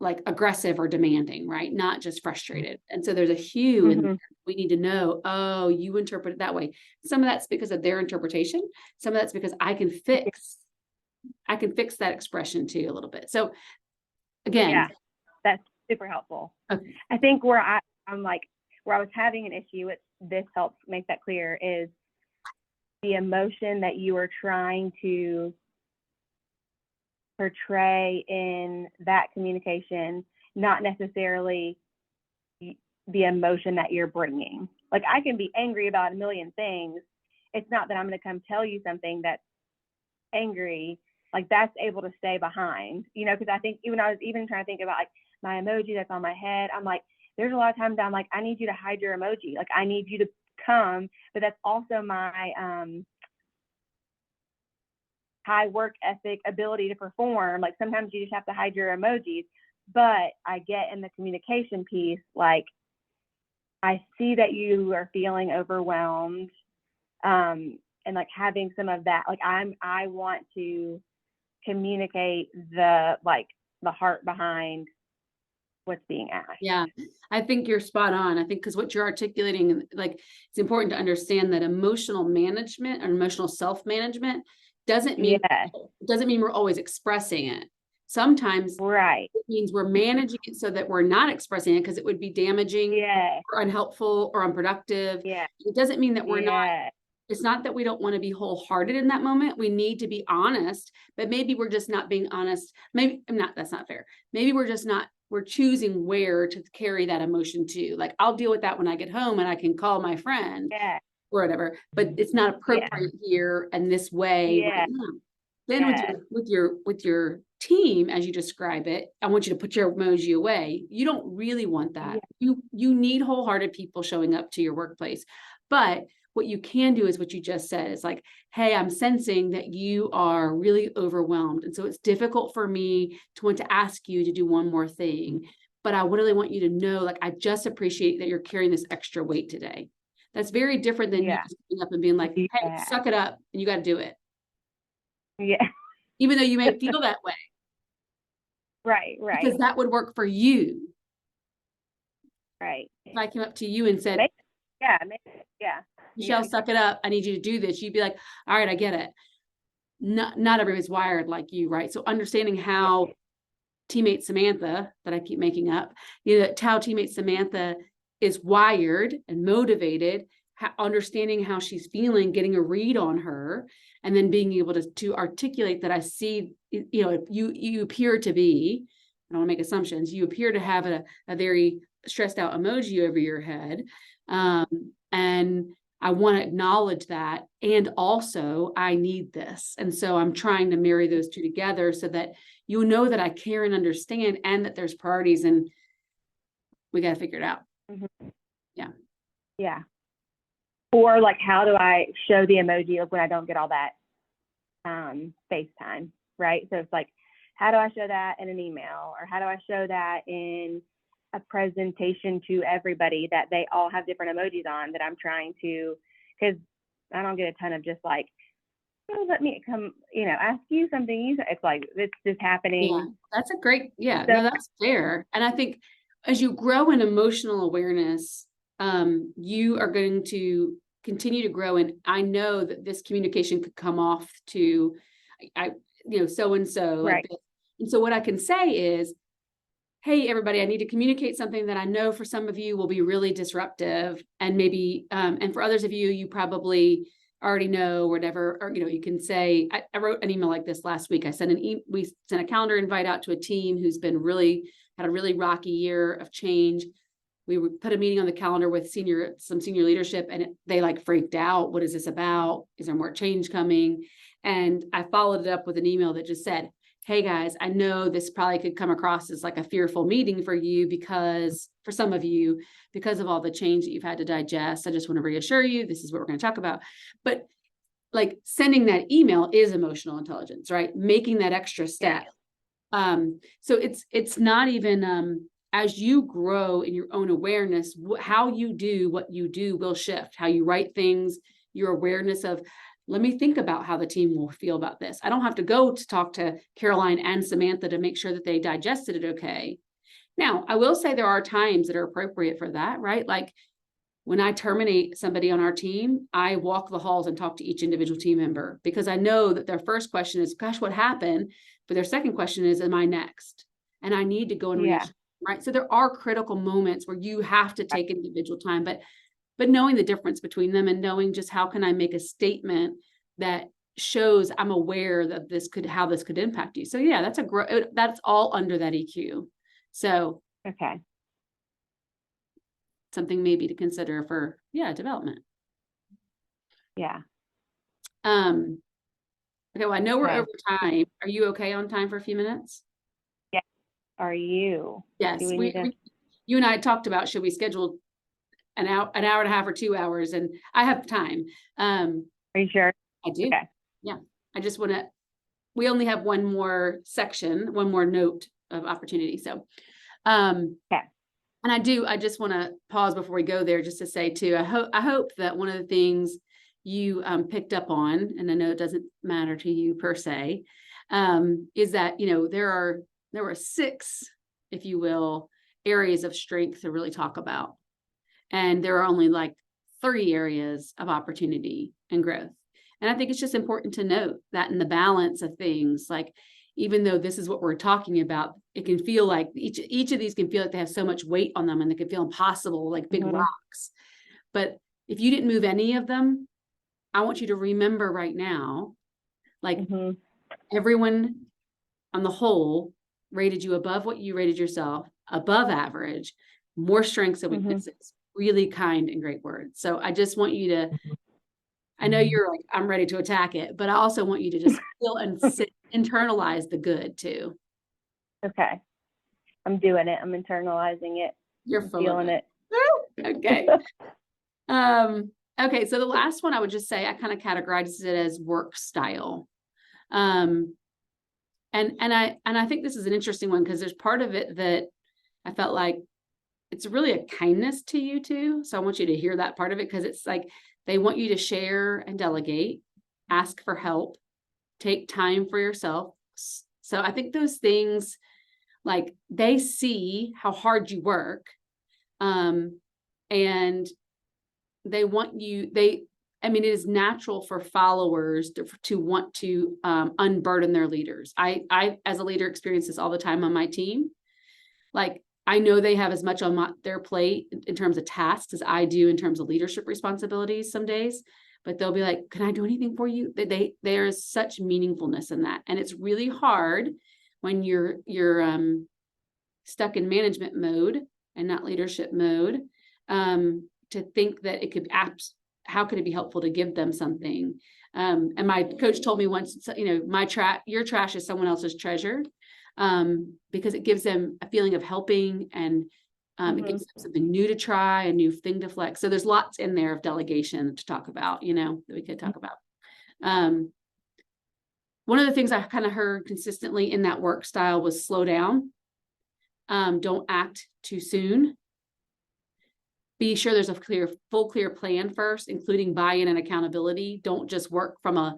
like aggressive or demanding, right? Not just frustrated. And so there's a hue and we need to know, oh, you interpret it that way. Some of that's because of their interpretation. Some of that's because I can fix that expression too a little bit. So again, yeah, that's super helpful. Okay. I think where I'm like, where I was having an issue with this helps make that clear is the emotion that you are trying to portray in that communication, not necessarily the emotion that you're bringing. Like I can be angry about a million things. It's not that I'm going to come tell you something that's angry, like that's able to stay behind, because I think I was even trying to think about like my emoji that's on my head. I'm like, there's a lot of times I'm like, I need you to hide your emoji. Like I need you to come, but that's also my high work ethic, ability to perform. Like sometimes you just have to hide your emojis. But I get in the communication piece, like I see that you are feeling overwhelmed, and like having some of that. Like I want to communicate the heart behind what's being asked. Yeah, I think you're spot on. I think because what you're articulating, like it's important to understand that emotional management or emotional self-management doesn't mean we're always expressing it. Sometimes right. It means we're managing it so that we're not expressing it because it would be damaging or unhelpful or unproductive. It doesn't mean that we're not. It's not that we don't want to be wholehearted in that moment. We need to be honest, but maybe we're just not being honest. Maybe not. That's not fair. Maybe we're choosing where to carry that emotion to. Like I'll deal with that when I get home and I can call my friend or whatever, but it's not appropriate here and this way right now. Then with your team, as you describe it, I want you to put your emoji away. You don't really want that. You need wholehearted people showing up to your workplace. But what you can do is what you just said. It's like, hey, I'm sensing that you are really overwhelmed. And so it's difficult for me to want to ask you to do one more thing. But I really want you to know, like, I just appreciate that you're carrying this extra weight today. That's very different than you just coming up and being like, hey, suck it up and you got to do it. Yeah. Even though you may feel that way. Right. Because that would work for you. Right. If I came up to you and said, Michelle, suck it up. I need you to do this. You'd be like, all right, I get it. Not everybody's wired like you, right? So understanding how teammate Samantha, that I keep making up, how teammate Samantha is wired and motivated, understanding how she's feeling, getting a read on her, and then being able to articulate that I see, you appear to be, I don't want to make assumptions, you appear to have a very stressed out emoji over your head. And I want to acknowledge that. And also I need this. And so I'm trying to marry those two together so that you know that I care and understand and that there's priorities and we got to figure it out. Yeah. Or like, how do I show the emoji of when I don't get all that FaceTime, right? So it's like, how do I show that in an email? Or how do I show that in a presentation to everybody that they all have different emojis on that I'm trying to, because I don't get a ton of just like, oh, let me come, ask you something. It's like, it's just happening. Yeah, that's a great, no, that's fair. And I think as you grow in emotional awareness, you are going to continue to grow. And I know that this communication could come off to, so-and-so like this. And so what I can say is, hey, everybody, I need to communicate something that I know for some of you will be really disruptive. And maybe, and for others of you, you probably already know or whatever, or, you can say, I wrote an email like this last week. I sent we sent a calendar invite out to a team who's been had a really rocky year of change. We would put a meeting on the calendar with some senior leadership, and they like freaked out. What is this about? Is there more change coming? And I followed it up with an email that just said, hey guys, I know this probably could come across as like a fearful meeting for you for some of you, because of all the change that you've had to digest. I just want to reassure you, this is what we're going to talk about. But like sending that email is emotional intelligence, right? Making that extra step. So it's not even, as you grow in your own awareness, how you do what you do will shift. How you write things, your awareness of, let me think about how the team will feel about this. I don't have to go to talk to Caroline and Samantha to make sure that they digested it okay. Now, I will say there are times that are appropriate for that, right? Like when I terminate somebody on our team, I walk the halls and talk to each individual team member, because I know that their first question is, gosh, what happened? But their second question is, am I next? And I need to go and reach, right? So there are critical moments where you have to take individual time, but knowing the difference between them and knowing just how can I make a statement that shows I'm aware that how this could impact you. So yeah, that's all under that EQ. So Okay. something maybe to consider for development. Yeah. Okay, well, I know we're over time. Are you okay on time for a few minutes? Yeah. Are you? Yes. You and I talked about, should we schedule an hour and a half or 2 hours, and I have time. Are you sure? I do. Okay. Yeah. I just we only have one more note of opportunity. So, Okay. And I just want to pause before we go there just to say too, I hope that one of the things you picked up on, and I know it doesn't matter to you per se, is that, there were 6, if you will, areas of strength to really talk about. And there are only like 3 areas of opportunity and growth. And I think it's just important to note that in the balance of things, like, even though this is what we're talking about, it can feel like each of these can feel like they have so much weight on them, and they can feel impossible, like big rocks. But if you didn't move any of them, I want you to remember right now, like everyone on the whole rated you above what you rated yourself, above average, more strengths and weaknesses. Really kind and great words. So I just want you to, I know you're like, I'm ready to attack it, but I also want you to just feel and internalize the good too. Okay. I'm doing it. I'm internalizing it. You're feeling it. Okay. Okay. So the last one, I would just say, I kind of categorized it as work style. And I think this is an interesting one, because there's part of it that I felt like it's really a kindness to you too. So I want you to hear that part of it, because it's like they want you to share and delegate, ask for help, take time for yourself. So I think those things, like, they see how hard you work, and they want you, it is natural for followers to want to unburden their leaders. I, as a leader, experience this all the time on my team. Like, I know they have as much on their plate in terms of tasks as I do in terms of leadership responsibilities some days, but they'll be like, can I do anything for you? There's such meaningfulness in that. And it's really hard when you're stuck in management mode and not leadership mode, to think that it could how could it be helpful to give them something? And my coach told me once, your trash is someone else's treasure. Because it gives them a feeling of helping, and it gives them something new to try, a new thing to flex. So there's lots in there of delegation to talk about, that we could talk about. One of the things I kind of heard consistently in that work style was slow down. Don't act too soon. Be sure there's a clear plan first, including buy-in and accountability. Don't just work from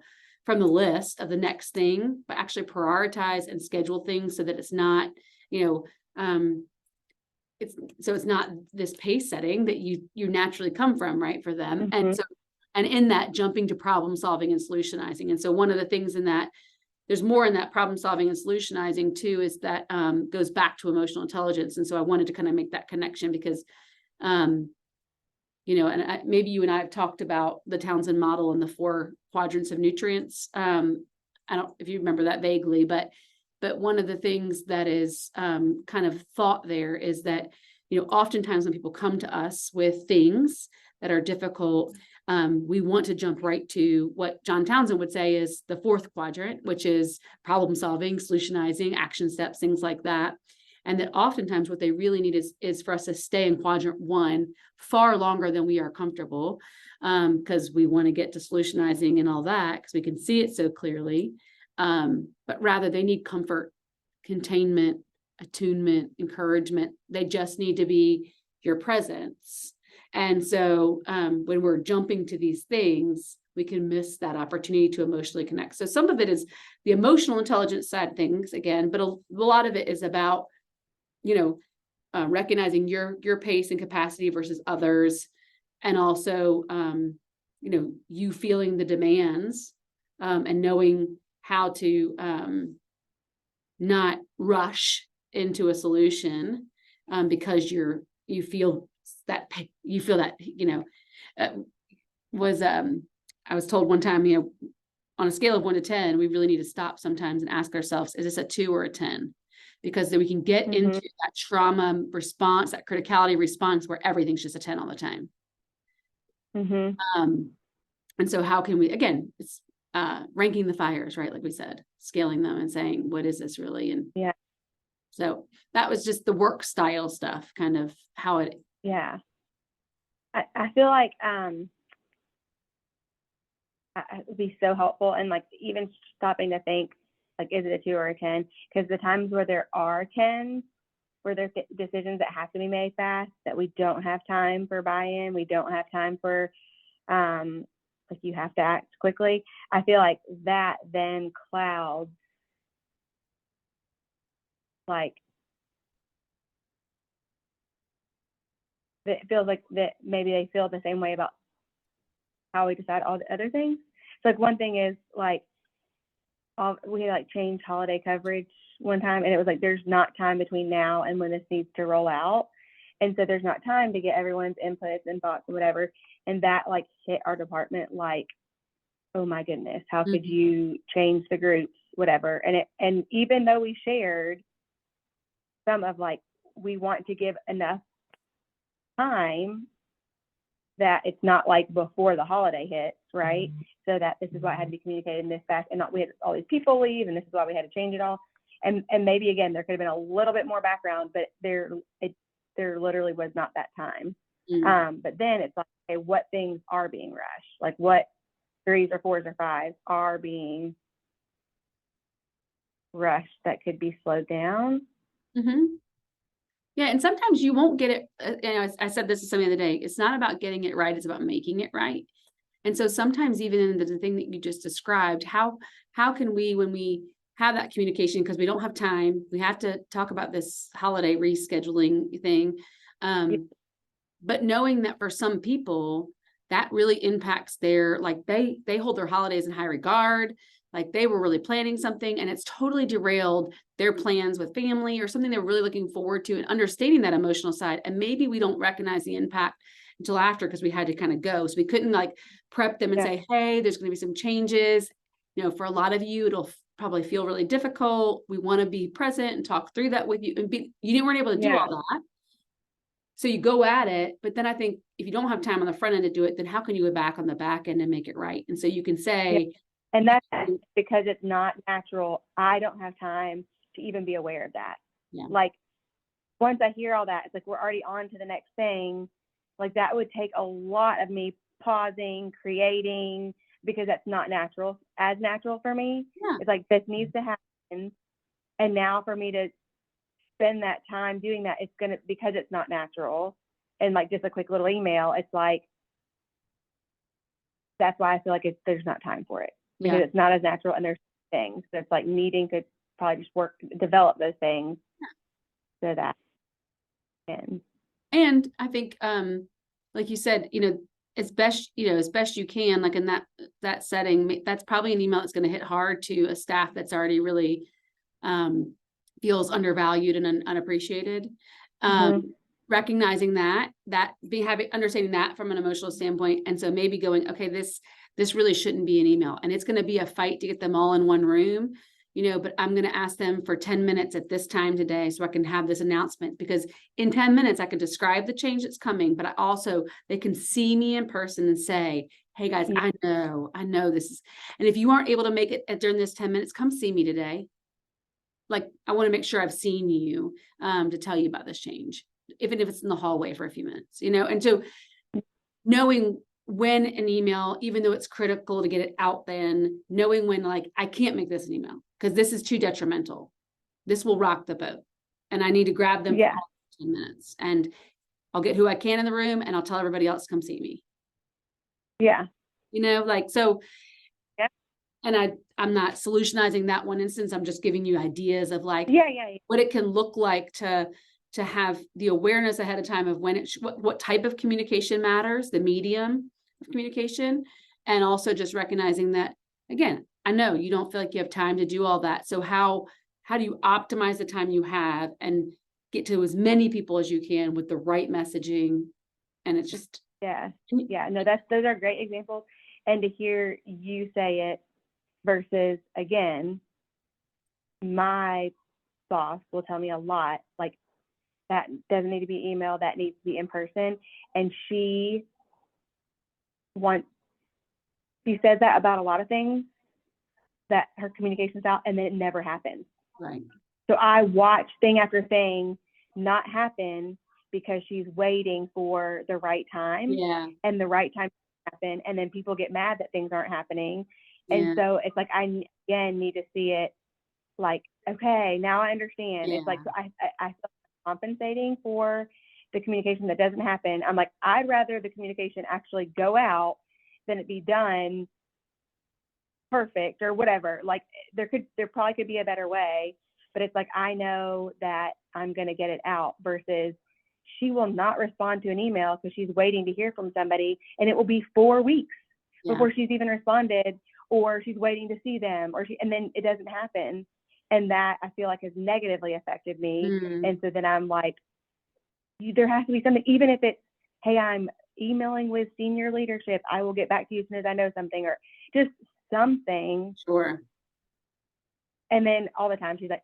the list of the next thing, but actually prioritize and schedule things so that it's not, it's not this pace setting that you naturally come from, right, for them. And in that, jumping to problem solving and solutionizing. And so one of the things in that there's more in that problem solving and solutionizing too, is that goes back to emotional intelligence. And so I wanted to kind of make that connection because, and maybe you and I have talked about the Townsend model and the 4 quadrants of nutrients. I don't, if you remember that vaguely, but one of the things that is kind of thought there is that, oftentimes when people come to us with things that are difficult, we want to jump right to what John Townsend would say is the 4th quadrant, which is problem solving, solutionizing, action steps, things like that. And that oftentimes what they really need is for us to stay in quadrant 1 far longer than we are comfortable, because we want to get to solutionizing and all that, because we can see it so clearly. But rather they need comfort, containment, attunement, encouragement. They just need to be your presence. And so when we're jumping to these things, we can miss that opportunity to emotionally connect. So some of it is the emotional intelligence side of things again, but a lot of it is about, recognizing your pace and capacity versus others. And also, you feeling the demands and knowing how to not rush into a solution because you feel that, I was told one time, on a scale of 1 to 10, we really need to stop sometimes and ask ourselves, is this a 2 or a 10? Because then we can get into that trauma response, that criticality response where everything's just a 10 all the time. And so how can we, again, it's ranking the fires, right? Like we said, scaling them and saying, what is this really? And yeah. So that was just the work style stuff, kind of how it. Yeah. I feel like it would be so helpful, and like even stopping to think, like, is it a 2 or a 10? Because the times where there are 10s, where there's decisions that have to be made fast, that we don't have time for buy-in, we don't have time for, like, you have to act quickly. I feel like that then clouds, like, it feels like that maybe they feel the same way about how we decide all the other things. So like one thing is like, we had like changed holiday coverage one time, and it was like, there's not time between now and when this needs to roll out. And so there's not time to get everyone's inputs and thoughts and whatever. And that like hit our department like, oh my goodness, how could you change the groups, whatever. And even though we shared some of like, we want to give enough time that it's not like before the holiday hits, right? So that this is why it had to be communicated in this fast, and not we had all these people leave, and this is why we had to change it all. And maybe again, there could have been a little bit more background, but there literally was not that time. But then it's like, okay, what things are being rushed? Like what 3s or 4s or 5s are being rushed that could be slowed down? Yeah, and sometimes you won't get it. I said this to somebody the other day. It's not about getting it right; it's about making it right. And so sometimes, even in the thing that you just described, how can we, when we have that communication, because we don't have time, we have to talk about this holiday rescheduling thing. But knowing that for some people, that really impacts their, like they hold their holidays in high regard. Like they were really planning something and it's totally derailed their plans with family or something they're really looking forward to, and understanding that emotional side. And maybe we don't recognize the impact until after, because we had to kind of go. So we couldn't like prep them and say, hey, there's going to be some changes. For a lot of you, it'll probably feel really difficult. We want to be present and talk through that with you. And you weren't able to do all that. So you go at it, but then I think if you don't have time on the front end to do it, then how can you go back on the back end and make it right? And so you can say, and that's because it's not natural. I don't have time to even be aware of that. Like once I hear all that, it's like we're already on to the next thing. Like that would take a lot of me pausing, creating, because that's not natural for me. It's like this needs to happen. And now for me to spend that time doing that, it's gonna, because it's not natural, and like just a quick little email, it's like, that's why I feel like there's not time for it, because it's not as natural, and there's things that's like needing to probably just develop those things so that. And I think, like you said, as best, as best you can, like in that setting, that's probably an email that's going to hit hard to a staff that's already really feels undervalued and unappreciated. Recognizing that understanding that from an emotional standpoint. And so maybe going, okay, this really shouldn't be an email, and it's going to be a fight to get them all in one room, but I'm going to ask them for 10 minutes at this time today so I can have this announcement, because in 10 minutes I can describe the change that's coming, but they can see me in person and say, hey guys, I know this is, and if you aren't able to make it during this 10 minutes, come see me today. Like, I want to make sure I've seen you to tell you about this change, even if it's in the hallway for a few minutes, and so knowing when an email, even though it's critical to get it out, then knowing when, like, I can't make this an email because this is too detrimental. This will rock the boat and I need to grab them for 10 minutes, and I'll get who I can in the room and I'll tell everybody else to come see me. Yeah. So, and I'm not solutionizing that one instance. I'm just giving you ideas of like what it can look like to have the awareness ahead of time of when what type of communication matters, the medium of communication, and also just recognizing that, again, I know you don't feel like you have time to do all that. So how do you optimize the time you have and get to as many people as you can with the right messaging? And it's just no, those are great examples. And to hear you say it versus, again, my boss will tell me a lot, like, that doesn't need to be email, that needs to be in person. And she says that about a lot of things, that her communication style, and then it never happens. Right. So I watch thing after thing not happen because she's waiting for the right time, and the right time to happen, and then people get mad that things aren't happening. And so it's like, I again need to see it like, okay, now I understand. It's like, I feel compensating for the communication that doesn't happen. I'm like, I'd rather the communication actually go out than it be done perfect or whatever. Like, there probably could be a better way, but it's like, I know that I'm going to get it out, versus she will not respond to an email because she's waiting to hear from somebody, and it will be 4 weeks before she's even responded, or she's waiting to see them, and then it doesn't happen. And that, I feel like, has negatively affected me. And so then I'm like, there has to be something, even if it's, hey, I'm emailing with senior leadership, I will get back to you as soon as I know something, or just something. Sure. And then all the time she's like,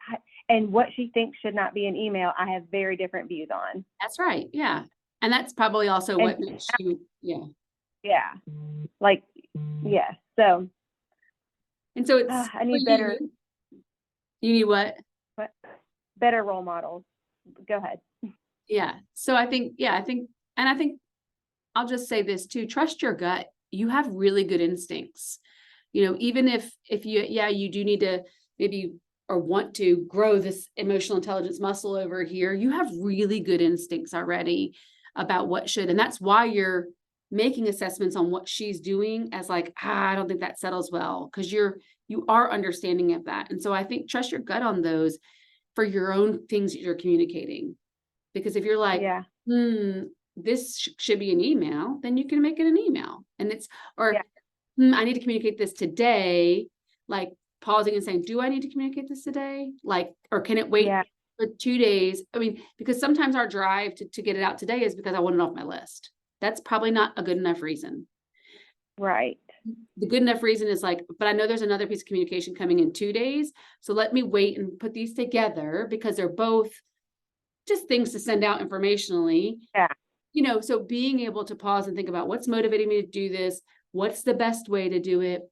and what she thinks should not be an email, I have very different views on. That's right. Yeah. And that's probably also what makes you, like, so. And so it's, I need better. You need what? Better role models. Go ahead. Yeah. So I think I'll just say this too, trust your gut. You have really good instincts. Even if you do need to maybe or want to grow this emotional intelligence muscle over here, you have really good instincts already about what should, and that's why you're making assessments on what she's doing as like, I don't think that settles well, because you are understanding of that. And so I think trust your gut on those for your own things that you're communicating. Because if you're like, this should be an email, then you can make it an email. And it's, or I need to communicate this today, like pausing and saying, do I need to communicate this today? Like, or can it wait for 2 days? I mean, because sometimes our drive to get it out today is because I want it off my list. That's probably not a good enough reason. Right. The good enough reason is like, but I know there's another piece of communication coming in 2 days. So let me wait and put these together, because they're both just things to send out informationally. Yeah. So being able to pause and think about what's motivating me to do this, what's the best way to do it,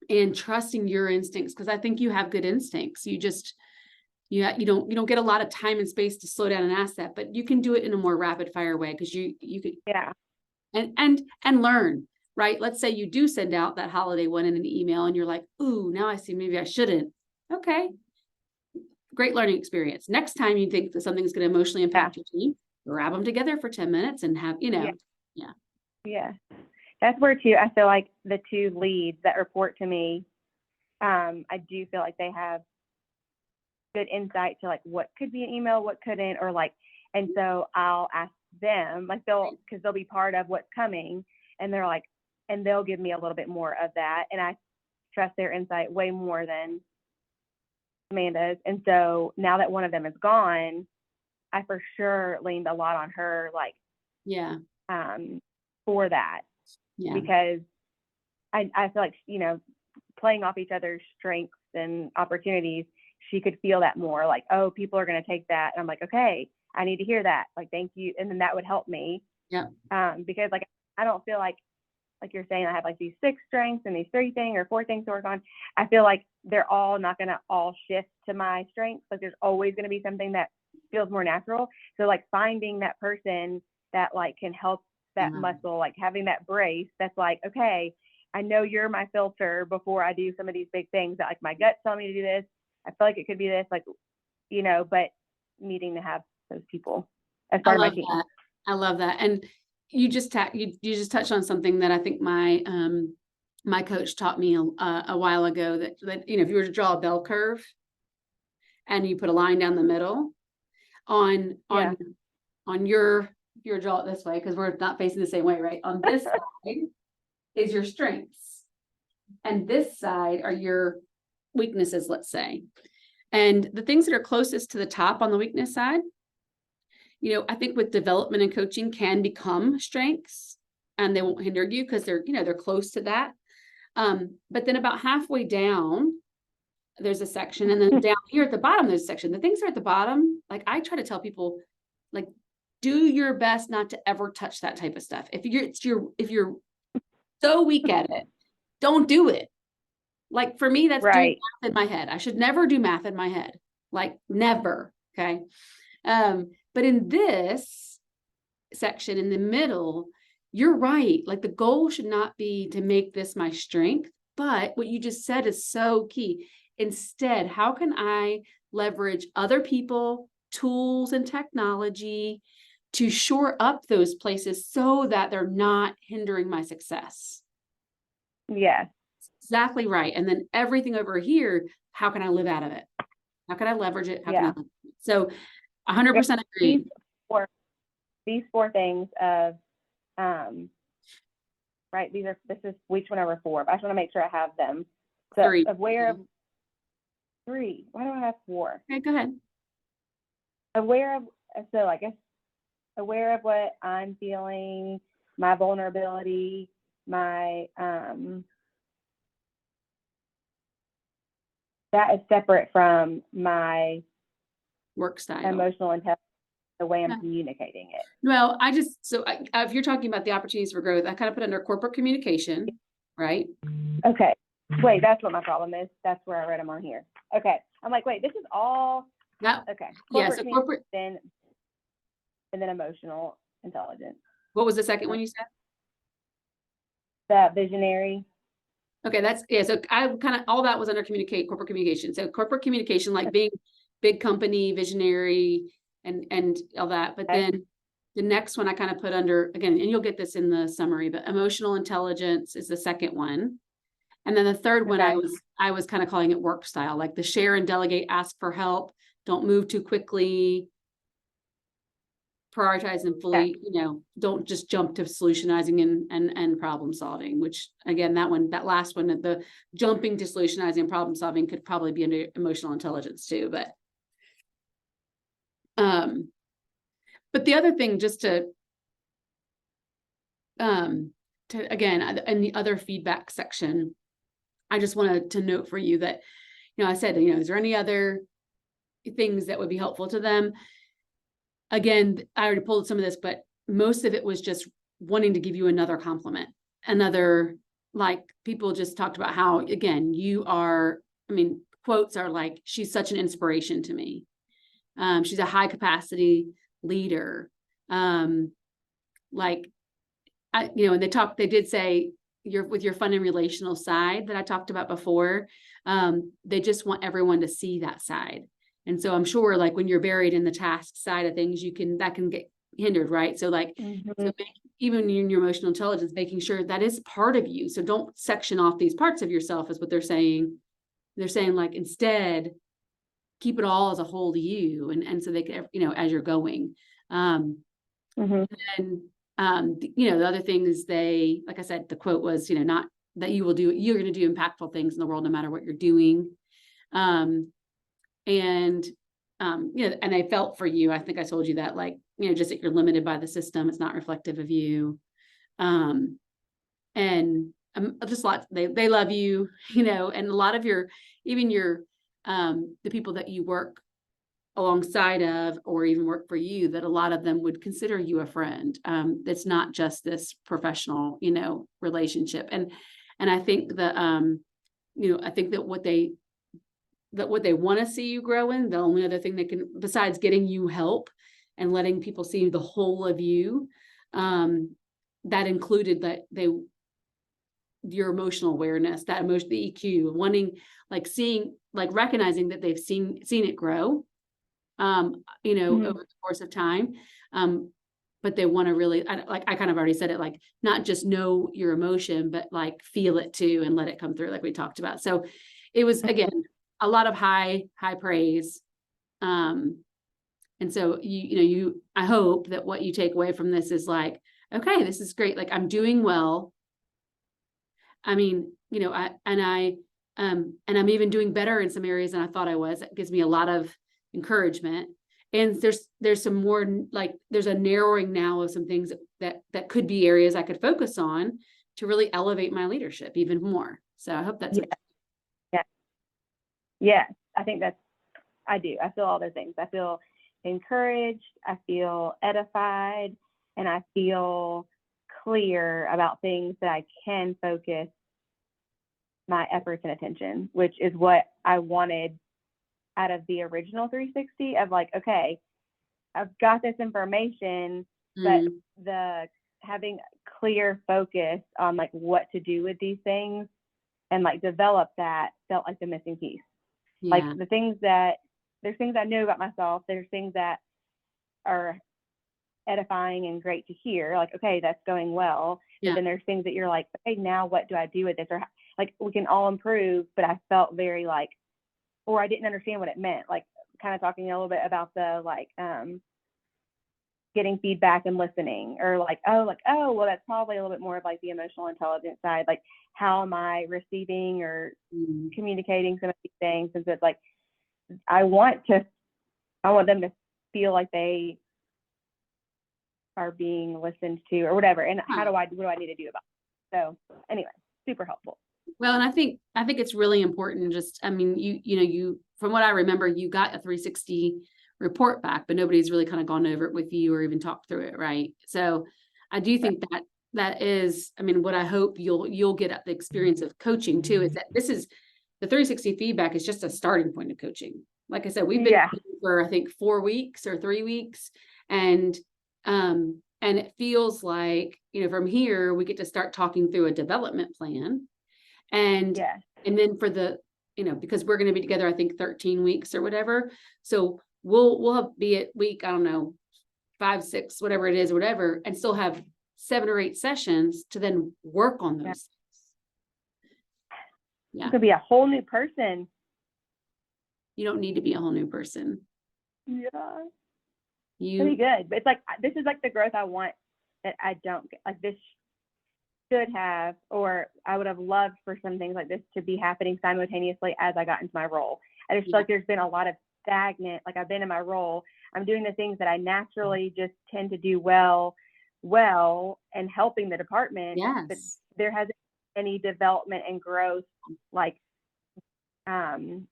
and trusting your instincts, because I think you have good instincts. You just, you don't get a lot of time and space to slow down and ask that, but you can do it in a more rapid fire way, because you could and learn, right? Let's say you do send out that holiday one in an email and you're like, ooh, now I see, maybe I shouldn't. Okay. Great learning experience. Next time you think that something's going to emotionally impact your team, grab them together for 10 minutes and have, Yeah. That's where too, I feel like the two leads that report to me, I do feel like they have good insight to like what could be an email, what couldn't, or like, and so I'll ask them, like, because they'll be part of what's coming, and they're like, and they'll give me a little bit more of that. And I trust their insight way more than Amanda's. And so now that one of them is gone, I for sure leaned a lot on her, like, Yeah. for that, Yeah. because I feel like, you know, playing off each other's strengths and opportunities, she could feel that more, like, oh, people are going to take that. And I'm like, okay, I need to hear that. Like, thank you. And then that would help me. Yeah. Because like, I don't feel like you're saying, I have like these 6 strengths and these 3 things or 4 things to work on. I feel like they're all not going to all shift to my strengths. Like, there's always going to be something that feels more natural. So like finding that person that like can help that muscle, like having that brace that's like, okay, I know you're my filter before I do some of these big things that like my gut's telling me to do this. I feel like it could be this, like, you know, but needing to have those people as part of my team. I love that. And you just you just touched on something that I think my my coach taught me a while ago, that you know, if you were to draw a bell curve and you put a line down the middle on your, if you were to draw it this way, because we're not facing the same way, right? On this side is your strengths, and this side are your weaknesses, let's say. And the things that are closest to the top on the weakness side, you know, I think with development and coaching can become strengths, and they won't hinder you because they're, you know, they're close to that. But then about halfway down, there's a section, and then down here at the bottom, there's a section. The things that are at the bottom, like I try to tell people, like, do your best not to ever touch that type of stuff. If you're so weak at it, don't do it. Like for me, that's doing math in my head. I should never do math in my head. Like never. Okay. But in this section in the middle, you're right. Like the goal should not be to make this my strength, but what you just said is so key. Instead, how can I leverage other people, tools, and technology to shore up those places so that they're not hindering my success? Yes. Exactly right. And then everything over here, how can I live out of it? How can I leverage it? How can I leverage it? So 100% agree. These 4 things of, right, this is each one over 4, but I just want to make sure I have them. So 3. Aware of 3. Why do I have 4? Okay, go ahead. Aware of, so I guess aware of what I'm feeling, my vulnerability, my, that is separate from my work style, emotional intelligence, the way I'm communicating it. Well, if you're talking about the opportunities for growth, I kind of put under corporate communication, right? Okay. Wait, that's what my problem is. That's where I read them on here. Okay. I'm like, wait, this is all. Okay. So corporate. And then emotional intelligence. What was the second one you said? The visionary. Okay, so I kind of, all that was under corporate communication. So corporate communication, like being big company, visionary, and all that. But then the next one I kind of put under, again, and you'll get this in the summary, but emotional intelligence is the second one. And then the third one, I was kind of calling it work style, like the share and delegate, ask for help, don't move too quickly, prioritize and fully, you know, don't just jump to solutionizing and problem solving, which again, that last one, the jumping to solutionizing and problem solving could probably be under emotional intelligence too. But the other thing, just to again, in the other feedback section, I just wanted to note for you that, you know, I said, you know, is there any other things that would be helpful to them? Again, I already pulled some of this, but most of it was just wanting to give you another compliment. Like people just talked about how, again, quotes are like, she's such an inspiration to me. She's a high capacity leader. And they did say with your fun and relational side that I talked about before, they just want everyone to see that side. And so I'm sure like when you're buried in the task side of things, that can get hindered, right? So like, even in your emotional intelligence, making sure that is part of you. So don't section off these parts of yourself is what they're saying. They're saying like, instead, keep it all as a whole to you. And so they can, you know, as you're going. And the other thing is like I said, the quote was, not that you're going to do impactful things in the world, no matter what you're doing. And I felt for you, I think I told you that, like, just that you're limited by the system. It's not reflective of you. And just lots, they love you, and a lot of even your, the people that you work alongside of, or even work for you, that a lot of them would consider you a friend. It's not just this professional, relationship. And I think that, I think that what they want to see you grow in, the only other thing they can, besides getting you help and letting people see the whole of you, that included that your emotional awareness, that the EQ, wanting, like, seeing, like, recognizing that they've seen it grow, over the course of time. But they want to really, like, I kind of already said it, like, not just know your emotion, but like feel it too, and let it come through, like we talked about. So it was, again, a lot of high praise. And so I hope that what you take away from this is like, okay, this is great. Like, I'm doing well. I mean, and I'm even doing better in some areas than I thought I was. That gives me a lot of encouragement. And there's some more, like, there's a narrowing now of some things that could be areas I could focus on to really elevate my leadership even more. So I hope that's Yes, I think I do. I feel all those things. I feel encouraged, I feel edified, and I feel clear about things that I can focus my efforts and attention, which is what I wanted out of the original 360, of like, okay, I've got this information, but the having clear focus on like what to do with these things and like develop that felt like the missing piece. Yeah. Like there's things I know about myself. There's things that are edifying and great to hear. Like, okay, that's going well. Yeah. But then there's things that you're like, okay, now what do I do with this? Or like, we can all improve, but I felt very like, or I didn't understand what it meant. Like, kind of talking a little bit about the like getting feedback and listening, or like, oh, well, that's probably a little bit more of like the emotional intelligence side. Like, how am I receiving or communicating some of these things? And so it's like, I want them to feel like they are being listened to or whatever. And what do I need to do about it? So anyway, super helpful. Well, and I think it's really important. Just, I mean, you from what I remember, you got a 360 report back, but nobody's really kind of gone over it with you or even talked through it, right? So I do think that is, I mean, what I hope you'll get at the experience of coaching too, is that this is the 360 feedback is just a starting point of coaching. Like I said, we've been for, I think, 4 weeks or 3 weeks, and it feels like, from here we get to start talking through a development plan. And then for the, because we're going to be together, I think 13 weeks or whatever. So we'll be at week, I don't know, 5, 6, whatever it is, whatever, and still have 7 or 8 sessions to then work on those things. Yeah. You could be a whole new person. You don't need to be a whole new person. Yeah. Pretty good. But it's like, this is like the growth I want that I don't get. Like, this should have, or I would have loved for some things like this to be happening simultaneously as I got into my role. I just feel like there's been a lot of stagnant, like, I've been in my role, I'm doing the things that I naturally just tend to do well, and helping the department. Yes. But there hasn't been any development and growth, like,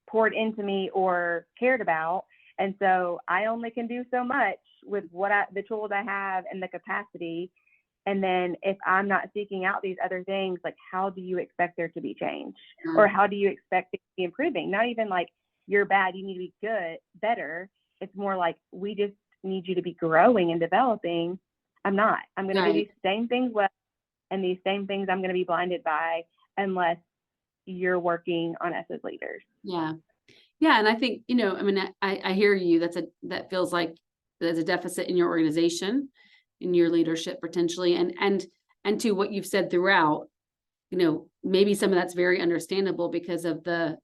poured into me or cared about. And so I only can do so much with the tools I have and the capacity. And then if I'm not seeking out these other things, like, how do you expect there to be change? Or how do you expect it to be improving? Not even like, you're bad, you need to be better. It's more like, we just need you to be growing and developing. I'm not. I'm going to do these same things well, and these same things I'm going to be blinded by unless you're working on us as leaders. Yeah. Yeah. And I think, I mean, I hear you. That feels like there's a deficit in your organization, in your leadership potentially. And to what you've said throughout, maybe some of that's very understandable because of the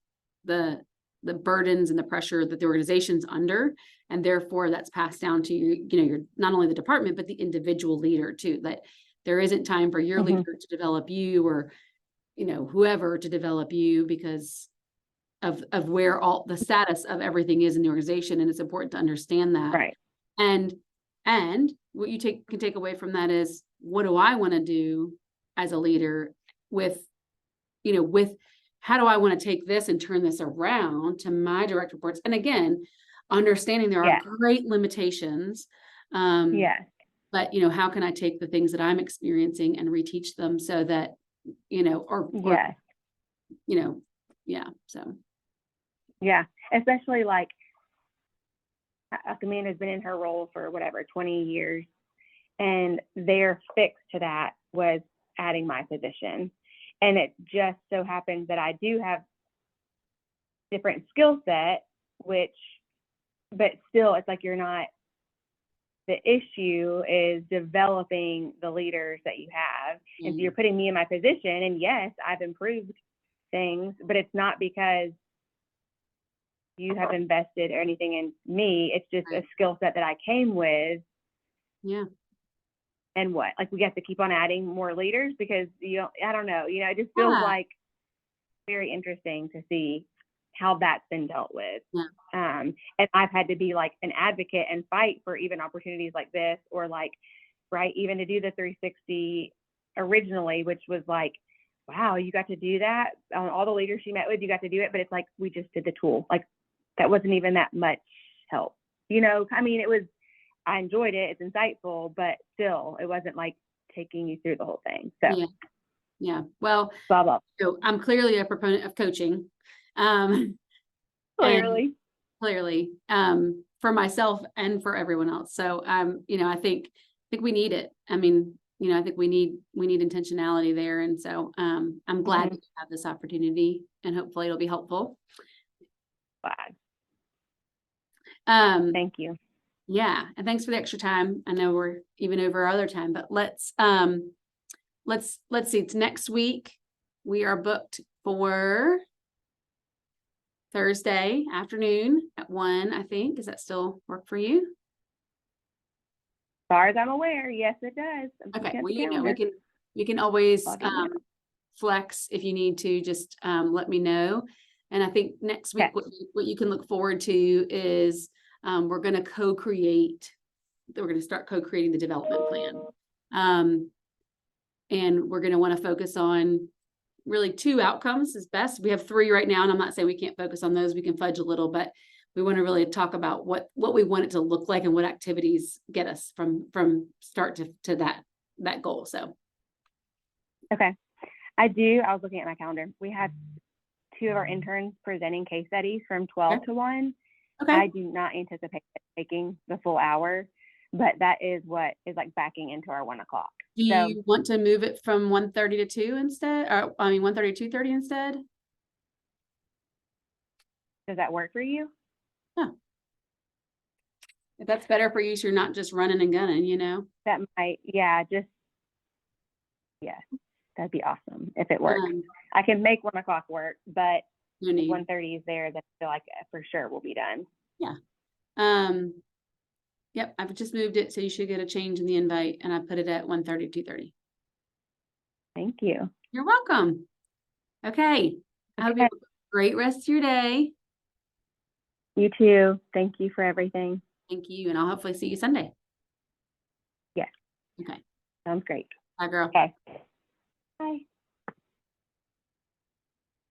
the burdens and the pressure that the organization's under. And therefore that's passed down to your not only the department, but the individual leader too, that there isn't time for your leader to develop you or, whoever to develop you because of where all the status of everything is in the organization. And it's important to understand that. Right. And what you can take away from that is, what do I want to do as a leader with how do I want to take this and turn this around to my direct reports? And again, understanding there are great limitations. Yes. But, how can I take the things that I'm experiencing and reteach them so that, so. Yeah. Especially like Amanda's been in her role for 20 years. And their fix to that was adding my position. And it just so happens that I do have different skill set, but still it's like the issue is developing the leaders that you have. And so you're putting me in my position, and yes, I've improved things, but it's not because you have invested or anything in me. It's just a skill set that I came with. Yeah. And we have to keep on adding more leaders because I don't know, it just feels like very interesting to see how that's been dealt with. Yeah. And I've had to be like an advocate and fight for even opportunities like this, or even to do the 360 originally, which was like, wow, you got to do that. All the leaders she met with, you got to do it. But it's like, we just did the tool. Like, that wasn't even that much help. I enjoyed it. It's insightful, but still, it wasn't like taking you through the whole thing. So yeah. Well, blah, blah. So I'm clearly a proponent of coaching. Clearly, for myself and for everyone else. So, I think we need it. I mean, I think we need intentionality there. And so, I'm glad that you have this opportunity, and hopefully it'll be helpful. Glad. Thank you. Yeah. And thanks for the extra time. I know we're even over our other time, but let's see. It's next week. We are booked for Thursday afternoon at 1, I think. Does that still work for you? As far as I'm aware, yes, it does. Okay. Well, we can always flex if you need to. Just let me know. And I think next week, what you can look forward to is we're going to co-create. We're going to start co-creating the development plan. And we're going to want to focus on really 2 outcomes is best. We have 3 right now, and I'm not saying we can't focus on those. We can fudge a little, but we want to really talk about what we want it to look like and what activities get us from start to that goal. So. Okay. I was looking at my calendar. We had 2 of our interns presenting case studies from 12 to 1. Okay. I do not anticipate taking the full hour, but that is what is like backing into our 1 o'clock. Do you want to move it from 1:30 to 2 instead? Or 1:30 to 2:30 instead? Does that work for you? Yeah. If that's better for you, so you're not just running and gunning, That might, that'd be awesome if it works. I can make 1 o'clock work, but if 1:30 is there, then I feel like for sure we'll be done. Yeah. Yep, I've just moved it, so you should get a change in the invite, and I put it at 1:30 to 2:30. Thank you. You're welcome. Okay. I hope you have a great rest of your day. You too. Thank you for everything. Thank you, and I'll hopefully see you Sunday. Yes. Okay. Sounds great. Bye, girl. Okay. Bye.